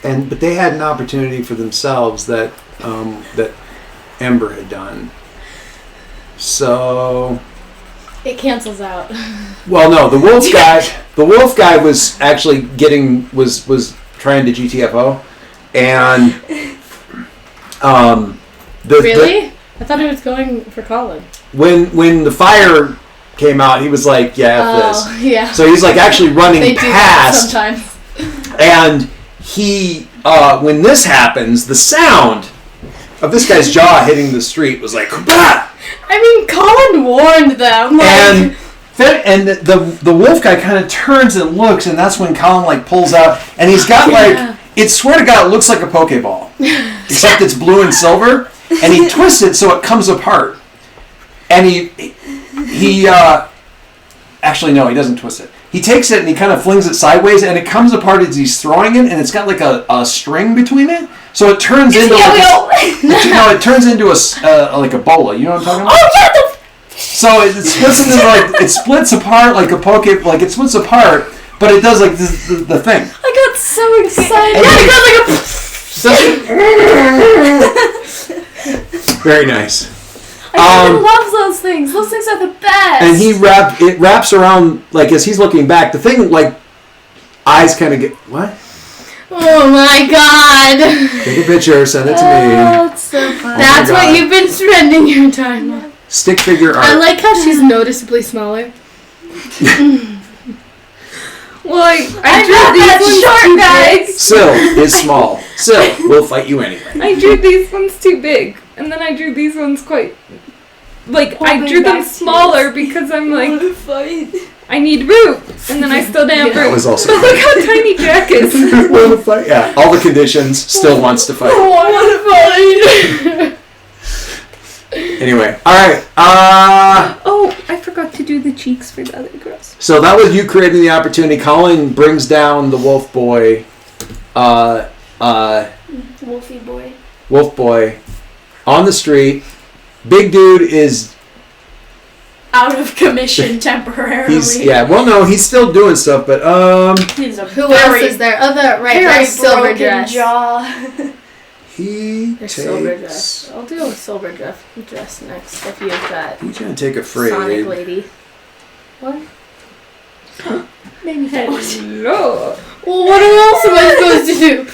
But they had an opportunity for themselves that that Ember had done. So it cancels out. Well, no, the wolf guy was actually was trying to GTFO, and really? I thought he was going for college. When the fire came out, he was like, "Yeah, F this." Yeah. So he's like actually running they past, do that sometimes. and he when this happens, the sound of this guy's jaw hitting the street was like, bah! I mean, Colin warned them. Like, And the wolf guy kind of turns and looks, and that's when Colin like pulls out, and he's got like, it swear to God, it looks like a Pokeball, except it's blue and silver, and he twists it so it comes apart, and he actually no, he doesn't twist it. He takes it and he kind of flings it sideways, and it comes apart as he's throwing it, and it's got like a string between it, so it turns into it turns into like a bola. You know what I'm talking about? Oh yeah, So it splits into like it splits apart like a it splits apart, but it does like the thing. I got so excited. Very nice. Everyone loves those things. Those things are the best. And it wraps around like as he's looking back. The thing like eyes kind of get what? oh my God. Take a picture, send it to me. That's so fun. That's God. what you've been spending your time on. Stick figure art. I like how she's noticeably smaller. Well, I drew these ones too big. Syl is small. Syl will fight you anyway. I drew these ones too big, and then I drew these ones quite. Like, I drew them smaller because I'm like, I need root, and then I still didn't have That root. was also But look how tiny Jack is. want to fight. Yeah, all the conditions. Still wants to fight. Anyway, all right. Oh, I forgot to do the cheeks for the other girls. So that was you creating the opportunity. Colin brings down the wolf boy, Wolfie boy. wolf boy, on the street. Big dude is Out of commission temporarily. he's still doing stuff, but He's a Who else is there? Oh, the silver broken dress. jaw. he There's takes. silver dress. I'll do a silver dress next if you've got He's gonna take a frame. Sonic Lady. What? Maybe Hello. Well, what else am I supposed to do?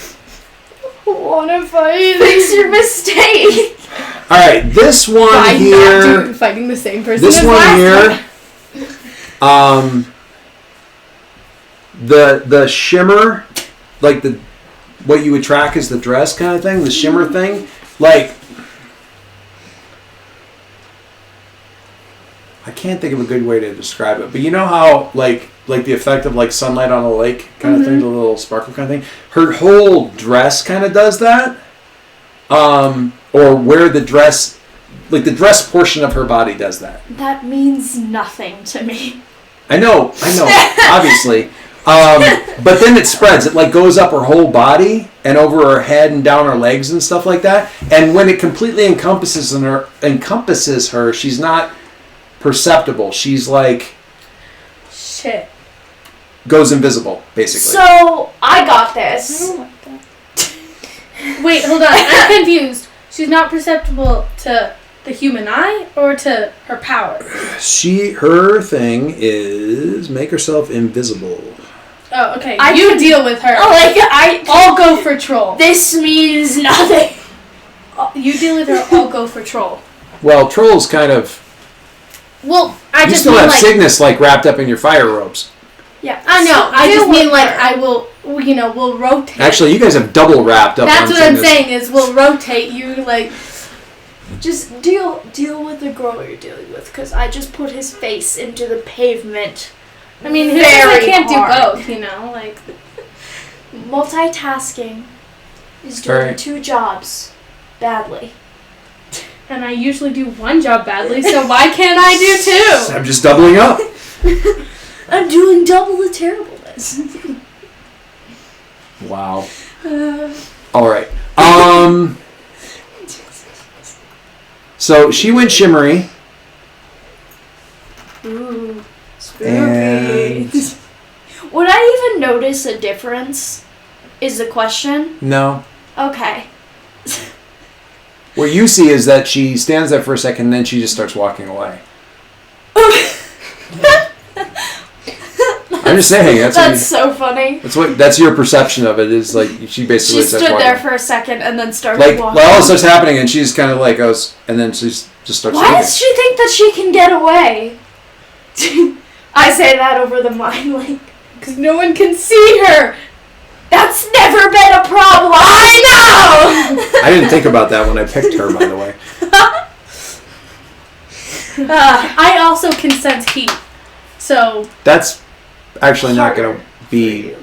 wanna fight. Fix your mistake. All right, this one By here. not fighting the same person This as one last here. The shimmer, like what you would track as the dress kind of thing, the shimmer thing, like. I can't think of a good way to describe it, but you know how like the effect of like sunlight on a lake kind of thing, the little sparkle kind of thing. Her whole dress kind of does that, or where the dress, like the dress portion of her body does that. That means nothing to me. I know, obviously, but then it spreads. It like goes up her whole body and over her head and down her legs and stuff like that. And when it completely encompasses her, she's not perceptible. She's like Shit. goes invisible, basically. So, I got this. Wait, hold on. I'm confused. She's not perceptible to the human eye or to her power? Her thing is make herself invisible. Oh, okay. I You can- deal with her. I'll go for troll. This means nothing. You deal with her. I'll go for troll. Well, Troll's kind of. Well, I You just still mean have like. Cygnus like wrapped up in your fire robes. Yeah. I know. So I just deal mean with like her. I will. We'll rotate. Actually, you guys have double wrapped up. That's on what I'm Cygnus. saying. Is we'll rotate you like. Just deal with the girl you're dealing with, because I just put his face into the pavement. I mean, who Very can't hard. do both? You know, like. Multitasking is doing Alright. 2 jobs badly. And I usually do one job badly, so why can't I do 2? I'm just doubling up. I'm doing double the terribleness. Wow. All right. So she went shimmery. Ooh, spooky. And Would I even notice a difference? Is the question. no. Okay. What you see is that she stands there for a second, and then she just starts walking away. I'm just saying That's so funny. that's your perception of it. Is like she basically She starts stood walking. there for a second and then started Like walking. all this starts happening, and she's kind of like goes, and then she just starts. Why leaving. does she think that she can get away? I say that over the mind link. Because no one can see her. That's never been a problem. I didn't think about that when I picked her, by the way. I also can sense heat. So That's actually not going to be.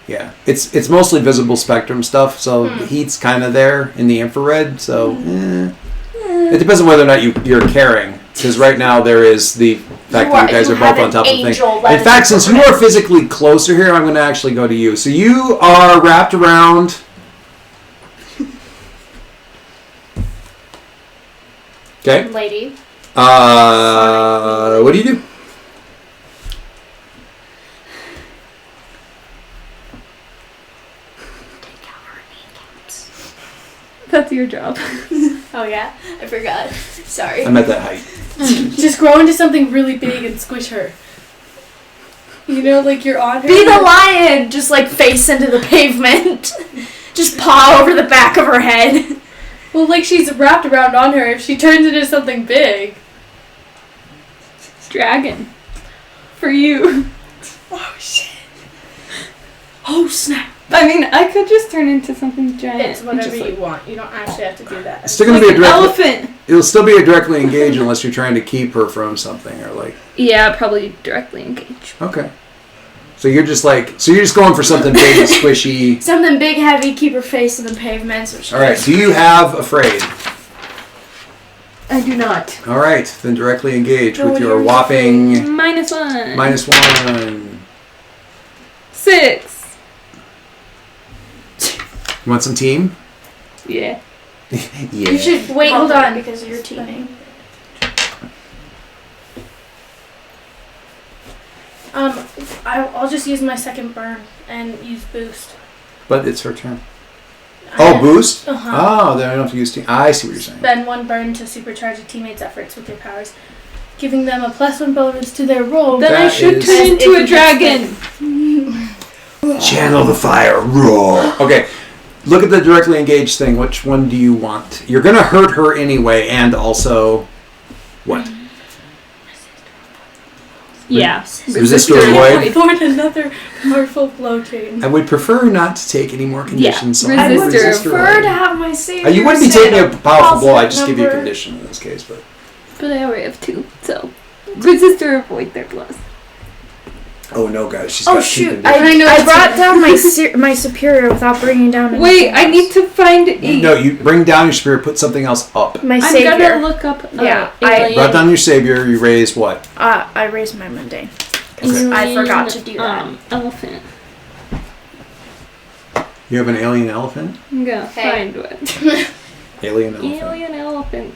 Yeah, it's mostly visible spectrum stuff. So the heat's kind of there in the infrared. So it depends on whether or not you're caring. Because right now there is the fact that you guys are both on top of things. In fact, since you are physically closer here, I'm going to actually go to you. So you are wrapped around. Okay. lady. What do you do? That's your job. Oh yeah, I forgot. Sorry. I'm at that height. Just grow into something really big and squish her. You know, like you're on her. Be the lion! Just like face into the pavement. Just paw over the back of her head. Well, like she's wrapped around on her. If she turns into something big. Dragon. For you. Oh shit. Oh snap. I mean, I could just turn into something giant. It's whatever just you want. You don't actually have to do that. It's still going to be a an direct. elephant. It'll still be a directly engage unless you're trying to keep her from something or like. Yeah, probably directly engage. Okay. So you're just going for something big and squishy. Something big, heavy, keep her face in the pavement. So All right. Do you have afraid? I do not. All right. Then directly engage No, with your you're whopping -1. -1. 6. You want some team? Yeah. Yeah. you should Wait, hold help her on. because you're teaming. I'll just use my second burn and use boost. But it's her turn. Oh, boost? Uh-huh. Oh, then I don't have to use team. I see what you're saying. Spend 1 burn to supercharge a teammate's efforts with your powers, giving them a +1 bonus to their roll. Then I That should is- turn into a dragon. Channel the fire, roar. Okay, look at the directly engaged thing. Which one do you want? You're gonna hurt her anyway, and also what? Yeah. Resist or avoid. Avoid another powerful blow chain. I would prefer not to take any more conditions. So Yeah, I would resist or resist or Prefer to avoid. have my savior. You wouldn't be say taking a powerful blow. I just positive give you a number. condition in this case, but But I already have 2, so resist or avoid their plus. oh no, guys, she's Oh got 2 shoot! conditions. I know I it's brought a- down my superior without bringing down. Wait, anything I need else. to find a. No, you bring down your spirit, put something else up. my I'm savior. gonna look up. Yeah, I- alien. Brought down your savior. You raise what? I raised my mundane. 'Cause I forgot to do that. Elephant. You have an alien elephant. I'm gonna Hey. find one. Alien elephant. Alien elephant.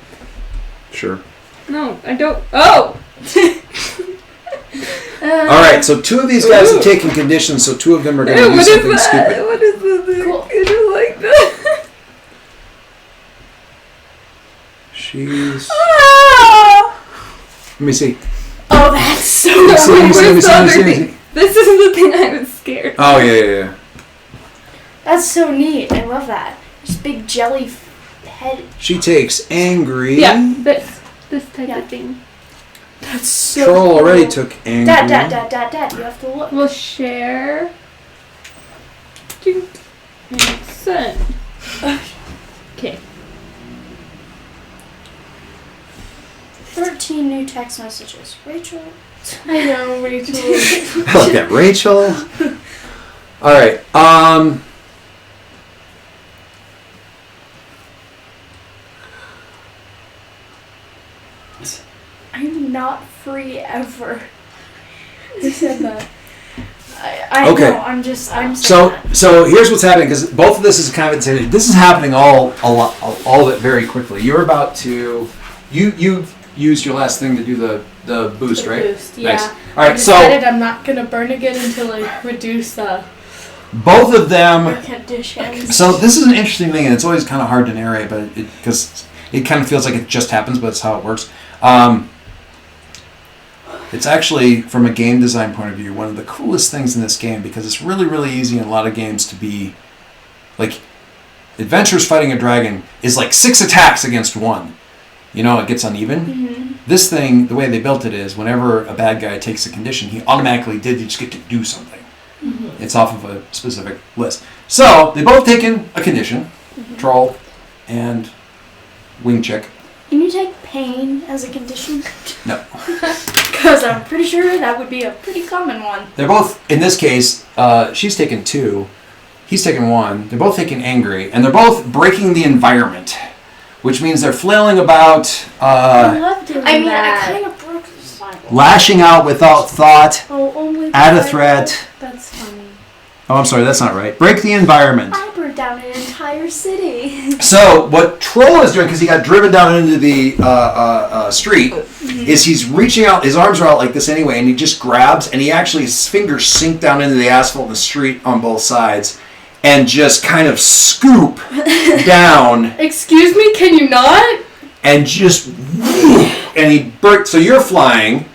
Sure. No, I don't. Oh. All right, so 2 of these guys have taken conditions, so 2 of them are going to do What is something that? stupid. What is this? Cool. Is it like that? She's. Ah! Let me see. Oh, that's so. Let me see. Let me see. Let me see. Let me see. Let me see. This is the thing I was scared. Oh yeah, yeah, yeah. That's so neat. I love that. This big jelly head. She takes angry. Yeah, this type Yeah. of thing. That's so. Troll cool. already took angry. Dad. You have to look. We'll share. And send. Okay. 13 new text messages. Rachel. I know, Rachel. Look at Rachel. All right. I'm not free ever. Who said that? I Okay. know. I'm saying So that. so here's what's happening because both of this is kind of this is happening all of it very quickly. You're about to you used your last thing to do the boost, The right? boost, yeah. Nice. All I right. So decided I'm not gonna burn again until I reduce both of them. Conditions. So this is an interesting thing, and it's always kind of hard to narrate, but because it kind of feels like it just happens, but it's how it works. It's actually, from a game design point of view, one of the coolest things in this game because it's really, really easy in a lot of games to be like Adventures Fighting a Dragon is like 6 attacks against 1. You know, it gets uneven. Mm-hmm. This thing, the way they built it is, whenever a bad guy takes a condition, he automatically you just get to do something. Mm-hmm. It's off of a specific list. So they both taken a condition, Troll and Wing Chick. Can you take pain as a condition? No. Because I'm pretty sure that would be a pretty common one. They're both, in this case, she's taken 2, he's taken 1. They're both taking angry, and they're both breaking the environment, which means they're flailing about, I love doing I mean, that. I kind of broke the sidewalk. lashing out without thought, Oh, only at a the threat. That's funny. Oh, I'm sorry, that's not right. Break the environment. I burned down an entire city. So what Troll is doing, because he got driven down into the street, is he's reaching out. His arms are out like this anyway, and he just grabs, and he actually, his fingers sink down into the asphalt in the street on both sides, and just kind of scoop down, Excuse me, can you not? and just, and he so you're flying.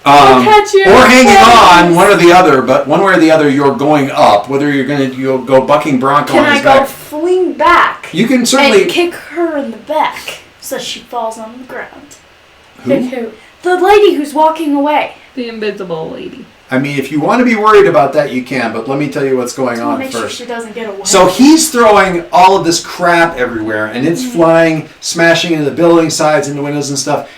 catch you. Or hanging on, Yes. one or the other, but one way or the other, you're going up. Whether you'll go bucking bronco Can on I his go back. fling back You can certainly. and kick her in the back so that she falls on the ground? Who? The lady who's walking away. The invisible lady. I mean, if you want to be worried about that, you can. But let me tell you what's going To on make sure first. she doesn't get away. So he's throwing all of this crap everywhere, and it's flying, smashing into the building sides, into windows and stuff.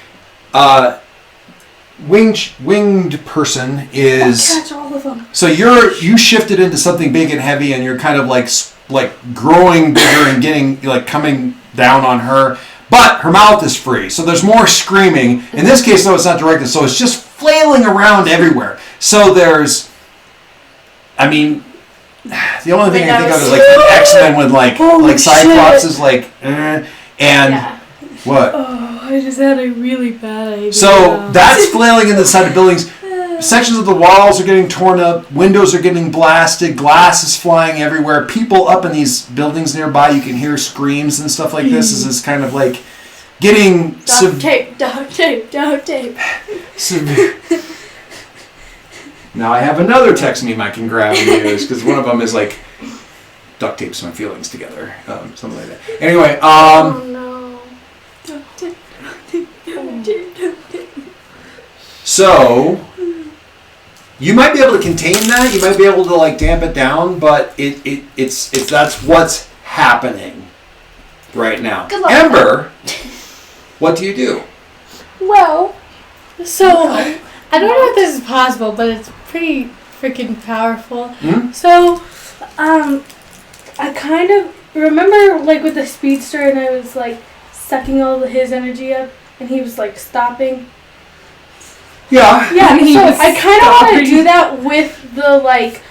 Winged person is. catch all of them. So you shifted into something big and heavy, and you're kind of like growing bigger and getting like coming down on her. But her mouth is free, so there's more screaming. In this case, though, it's not directed, so it's just flailing around everywhere. So there's, I mean, the only thing I think of is like the X-Men with like Cyclops is like, and Yeah. what? Oh, I just had a really bad idea. So that's flailing in the side of buildings. Sections of the walls are getting torn up. Windows are getting blasted. Glass is flying everywhere. People up in these buildings nearby, you can hear screams and stuff like this. This is kind of like getting Duct tape, duct tape, duct tape. severe. Now I have another text meme I can grab and use because one of them is like duct tapes my feelings together, something like that. Anyway, Oh no. Duct tape, duct tape, duct tape, duct tape. so you might be able to contain that. You might be able to like damp it down, but it's that's what's happening right now. Good luck. Ember, what do you do? Well, so I don't know if this is possible, but it's pretty freaking powerful. Hmm? So, I kind of remember like with the speedster, and I was like sucking all of his energy up, and he was like stopping. Yeah. Yeah, He so was I kind of want to stopping. do that with the like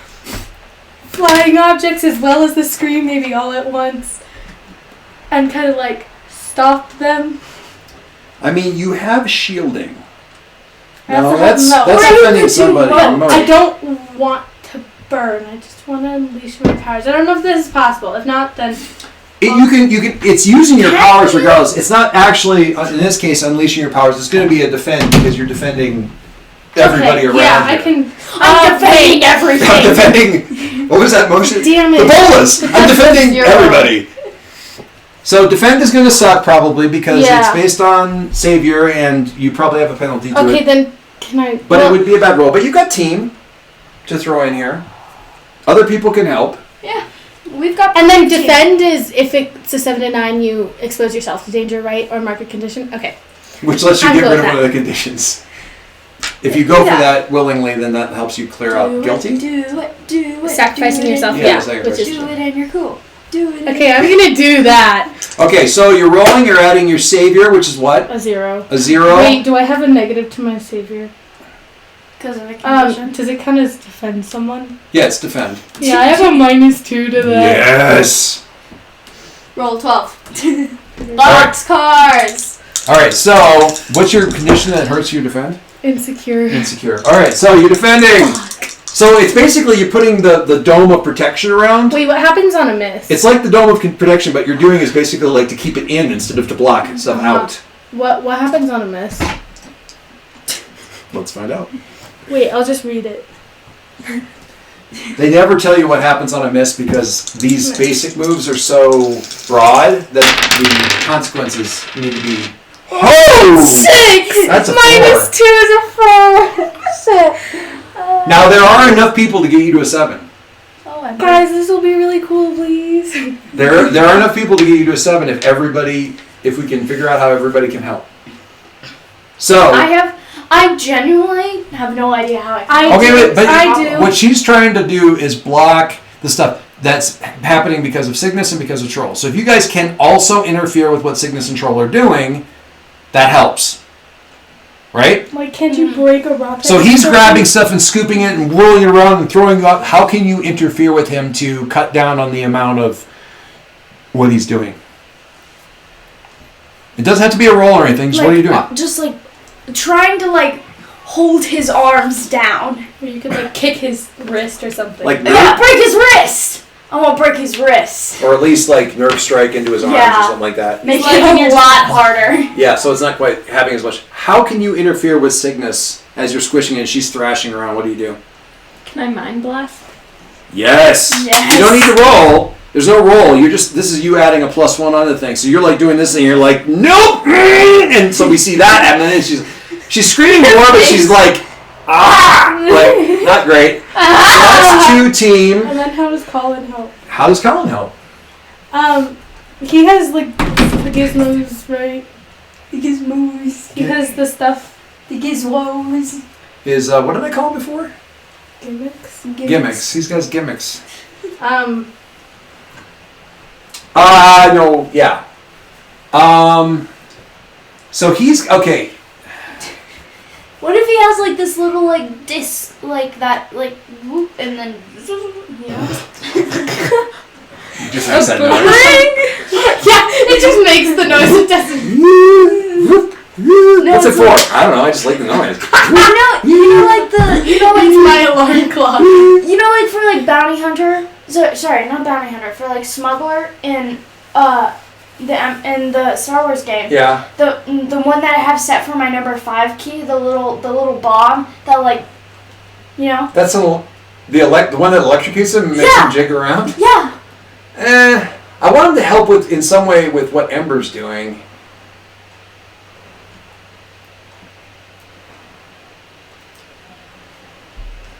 flying objects as well as the scream, maybe all at once, and kind of like stop them. I mean, you have shielding. I No, also that's have- that's Or you offending could do somebody. both. remote. I don't want to burn. I just want to unleash my powers. I don't know if this is possible. If not, then You can. It's using your powers regardless. It's not actually, in this case, unleashing your powers. It's going to be a defend because you're defending everybody okay, around yeah, you. I can. I'm defending everything. I'm defending. What was that motion? Damn The it. bolas. I'm defending Zero. everybody. So defend is going to suck probably because Yeah. it's based on savior, and you probably have a penalty to Okay, it. then can I? But well, it would be a bad roll. But you've got team to throw in here. Other people can help. Yeah, we've got. And then team. defend is if it's a 7 to 9, you expose yourself to danger, right, or market condition. Okay. Which lets you I'm get good rid with of one that. of the conditions. If you go for Yeah. that willingly, then that helps you clear out guilty. Do it. Sacrificing do it, yourself, Yeah, yeah, sacrifice which is Do it and you're cool. Do it. okay. I'm gonna do that. Okay, so you're rolling. You're adding your savior, which is what? A 0. A 0. Wait, do I have a negative to my savior? Because of the condition. Does it count as defend someone? Yeah, it's defend. Yeah, I have a -2 to that. Yes. Roll 12. Box cars. All right. So, what's your condition that hurts you defend? Insecure. Insecure. All right. So you're defending. So it's basically you're putting the dome of protection around. Wait, what happens on a miss? It's like the dome of protection, but you're doing is basically like to keep it in instead of to block stuff out. What happens on a miss? Let's find out. Wait, I'll just read it. They never tell you what happens on a miss because these basic moves are so broad that the consequences need to be. Oh! 6! That's a -2 is a 4. 6. Now there are enough people to get you to a 7. 5. Guys, this will be really cool, please. There are enough people to get you to a 7 if we can figure out how everybody can help. So I genuinely have no idea how I I do. What she's trying to do is block the stuff that's happening because of Cygnus and because of Troll. So if you guys can also interfere with what Cygnus and Troll are doing, that helps. Right? Like, can't you break a rock? So he's grabbing stuff and scooping it and whirling it around and throwing it up. How can you interfere with him to cut down on the amount of what he's doing? It doesn't have to be a roll or anything. Just what are you doing? Just like trying to like hold his arms down. Or you could like kick his wrist or something. Like I gotta break his wrist. I won't break his wrist. or at least like nerve strike into his arms or something like that. Make it a lot harder. Yeah, so it's not quite having as much. How can you interfere with Cygnus as you're squishing it and she's thrashing around? What do you do? Can I mind blast? Yes. Yes. You don't need to roll. There's no roll. This is you adding a +1 on the thing. So you're like doing this and you're like, nope. And so we see that happen. And she's screaming more, but she's like, like not great. So that's 2 team. And then how does Colin help? How does Colin help? He has like the gizmos, right? The gizmos. He has the stuff. The gizmos. Is what did I call him before? Gimmicks. Gimmicks. He's got his gimmicks. No, yeah. So he's okay. What if he has like this little like disc like that like whoop and then You just makes that noise. Yeah, it just makes the noise. It doesn't. What's it for? I don't know. I just like the noise. It's my alarm clock. You know like for like bounty hunter sorry not bounty hunter for like smuggler in the Star Wars game. Yeah. The one that I have set for my number 5 key, the little bomb that like, you know. That's the one that electrocutes him and makes him jig around. Yeah. I want him to help in some way with what Ember's doing.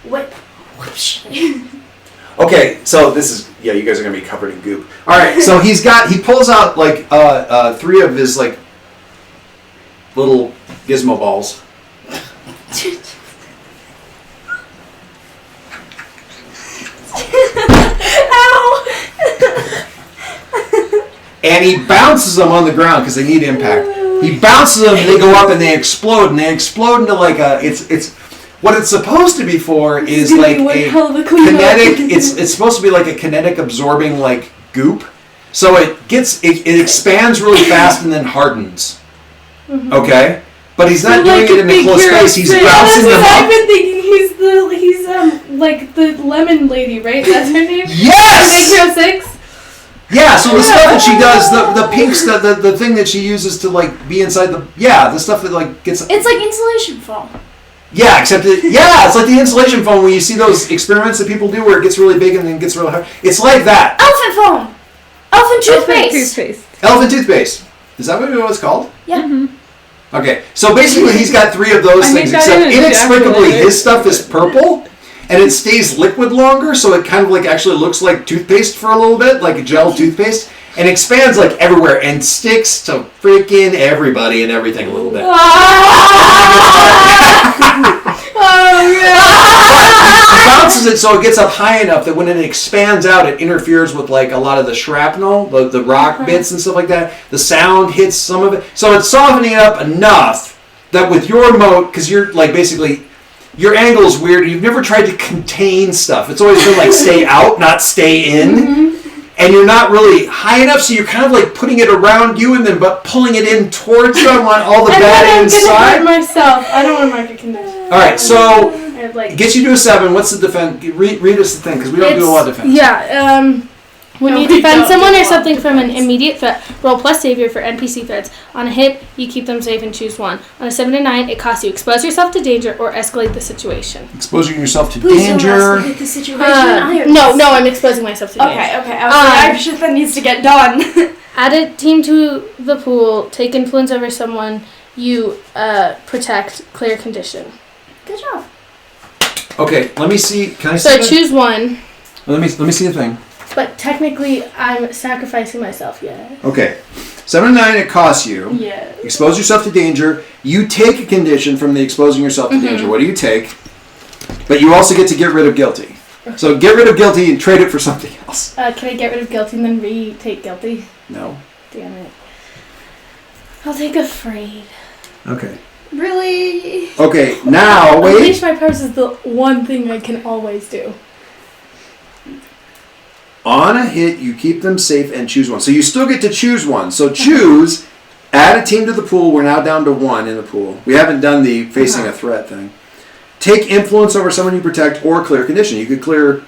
Whip. Okay, so this is you guys are gonna be covered in goop. All right, so he pulls out like 3 of his like little gizmo balls. And he bounces them on the ground because they need impact. He bounces them, and they go up, and they explode into like it's what it's supposed to be for is like a kinetic. It's supposed to be like a kinetic absorbing like goop, so it expands really fast and then hardens. Mm-hmm. Okay, but he's not doing it in a close space. He's bouncing them up. I've been thinking he's like the lemon lady, right? That's her name. Yes. Big Hero 6. Yeah, so the stuff that she does, the pinks, the thing that she uses to like be inside the stuff that like gets. It's like insulation foam. Yeah, except it's like the insulation foam when you see those experiments that people do where it gets really big and then gets really hard. It's like that. Elephant foam. Elephant toothpaste. Elephant toothpaste. Is that what it's called? Yeah. Mm-hmm. Okay, so basically he's got 3 of those things, except inexplicably his stuff is purple. And it stays liquid longer, so it kind of like actually looks like toothpaste for a little bit, like a gel toothpaste, and expands like everywhere and sticks to freaking everybody and everything a little bit. He bounces it so it gets up high enough that when it expands out, it interferes with like a lot of the shrapnel, the rock bits and stuff like that. The sound hits some of it, so it's softening it up enough that with your moat, because you're like basically. Your angle is weird. You've never tried to contain stuff. It's always been like stay out, not stay in. Mm-hmm. And you're not really high enough, so you're kind of like putting it around you and then but pulling it in towards you on all the bad inside. I'm gonna hurt myself. I don't want to mark a condition. All right, so like, gets you to a 7. What's the defense? Read us the thing because we don't do a lot of defense. Yeah. When you defend someone or something from an immediate threat, roll plus savior for NPC threats. On a hit, you keep them safe and choose 1. On a 7 to 9, it costs you expose yourself to danger or escalate the situation. Exposing yourself to Please danger. don't escalate the situation. No, I'm exposing myself to danger. Okay. I was like, that needs to get done. Add a team to the pool. Take influence over someone you protect. Clear condition. Good job. Okay, let me see. Can I see So that? choose 1. Let me see the thing. But technically, I'm sacrificing myself. Yeah. Okay. 7 to 9, it costs you. Yeah. Expose yourself to danger. You take a condition from the exposing yourself to danger. What do you take? But you also get to get rid of guilty. So get rid of guilty and trade it for something else. Can I get rid of guilty and then retake guilty? No. Damn it. I'll take afraid. Okay. Really? Okay, now, wait. Unleash my powers is the one thing I can always do. On a hit, you keep them safe and choose one. So you still get to choose one. So choose, add a team to the pool. We're now down to 1 in the pool. We haven't done the facing a threat thing. Take influence over someone you protect or clear a condition. You could clear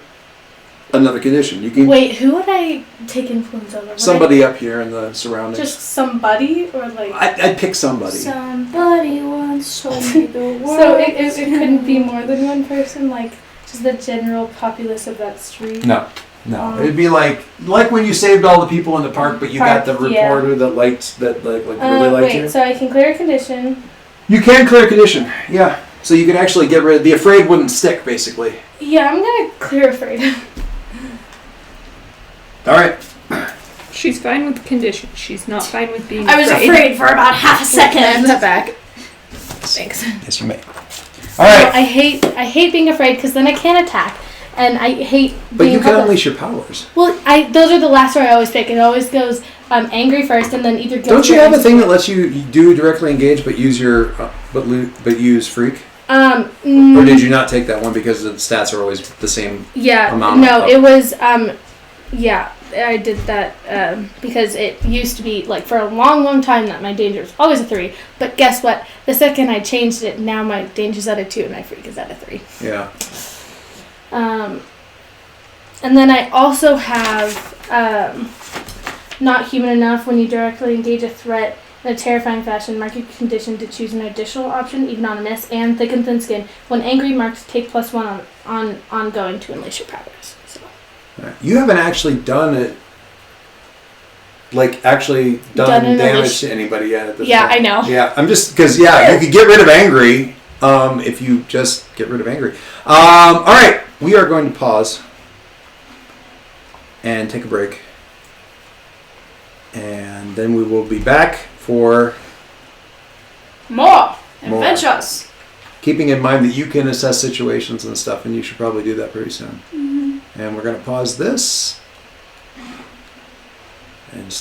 another condition. You can Wait, who would I take influence over? Would somebody up here in the surroundings. Just somebody? Or like... I'd pick somebody. Somebody once told me the world. So it couldn't be more than one person? Like, just the general populace of that street? No. It'd be like when you saved all the people in the park, but you got the reporter that really liked you. So I can clear a condition. You can clear a condition, yeah. So you could actually get rid of the afraid wouldn't stick, basically. Yeah, I'm gonna clear afraid. All right. She's fine with the condition. She's not fine with being I was afraid for about half a second. Put back. Thanks. Yes, you may. All right. I hate being afraid because then I can't attack, and I hate. But being you can helpless. unleash your powers. Well, those are the last where I always pick. It always goes angry first, and then either guilty. Don't you or have a insecure. thing that lets you do directly engage, but use your but use freak? Or did you not take that one because the stats are always the same? Yeah. amount No, of- it was. Yeah, I did that because it used to be like for a long, long time that my danger was always a 3. But guess what? The second I changed it, now my danger's at a 2 and my freak is at a 3. Yeah. And then I also have not human enough. When you directly engage a threat in a terrifying fashion, mark your condition to choose an additional option, even on a miss, and thick and thin skin. When angry, marked take +1 on ongoing to unleash your powers. So. You haven't actually done it. Like actually done an damage unleash- to anybody yet at this Yeah, point. I know. Yeah, I'm just because you could get rid of angry if you just get rid of angry. All right, we are going to pause and take a break, and then we will be back for More More. adventures. keeping in mind that you can assess situations and stuff, and you should probably do that pretty soon. And we're going to pause this and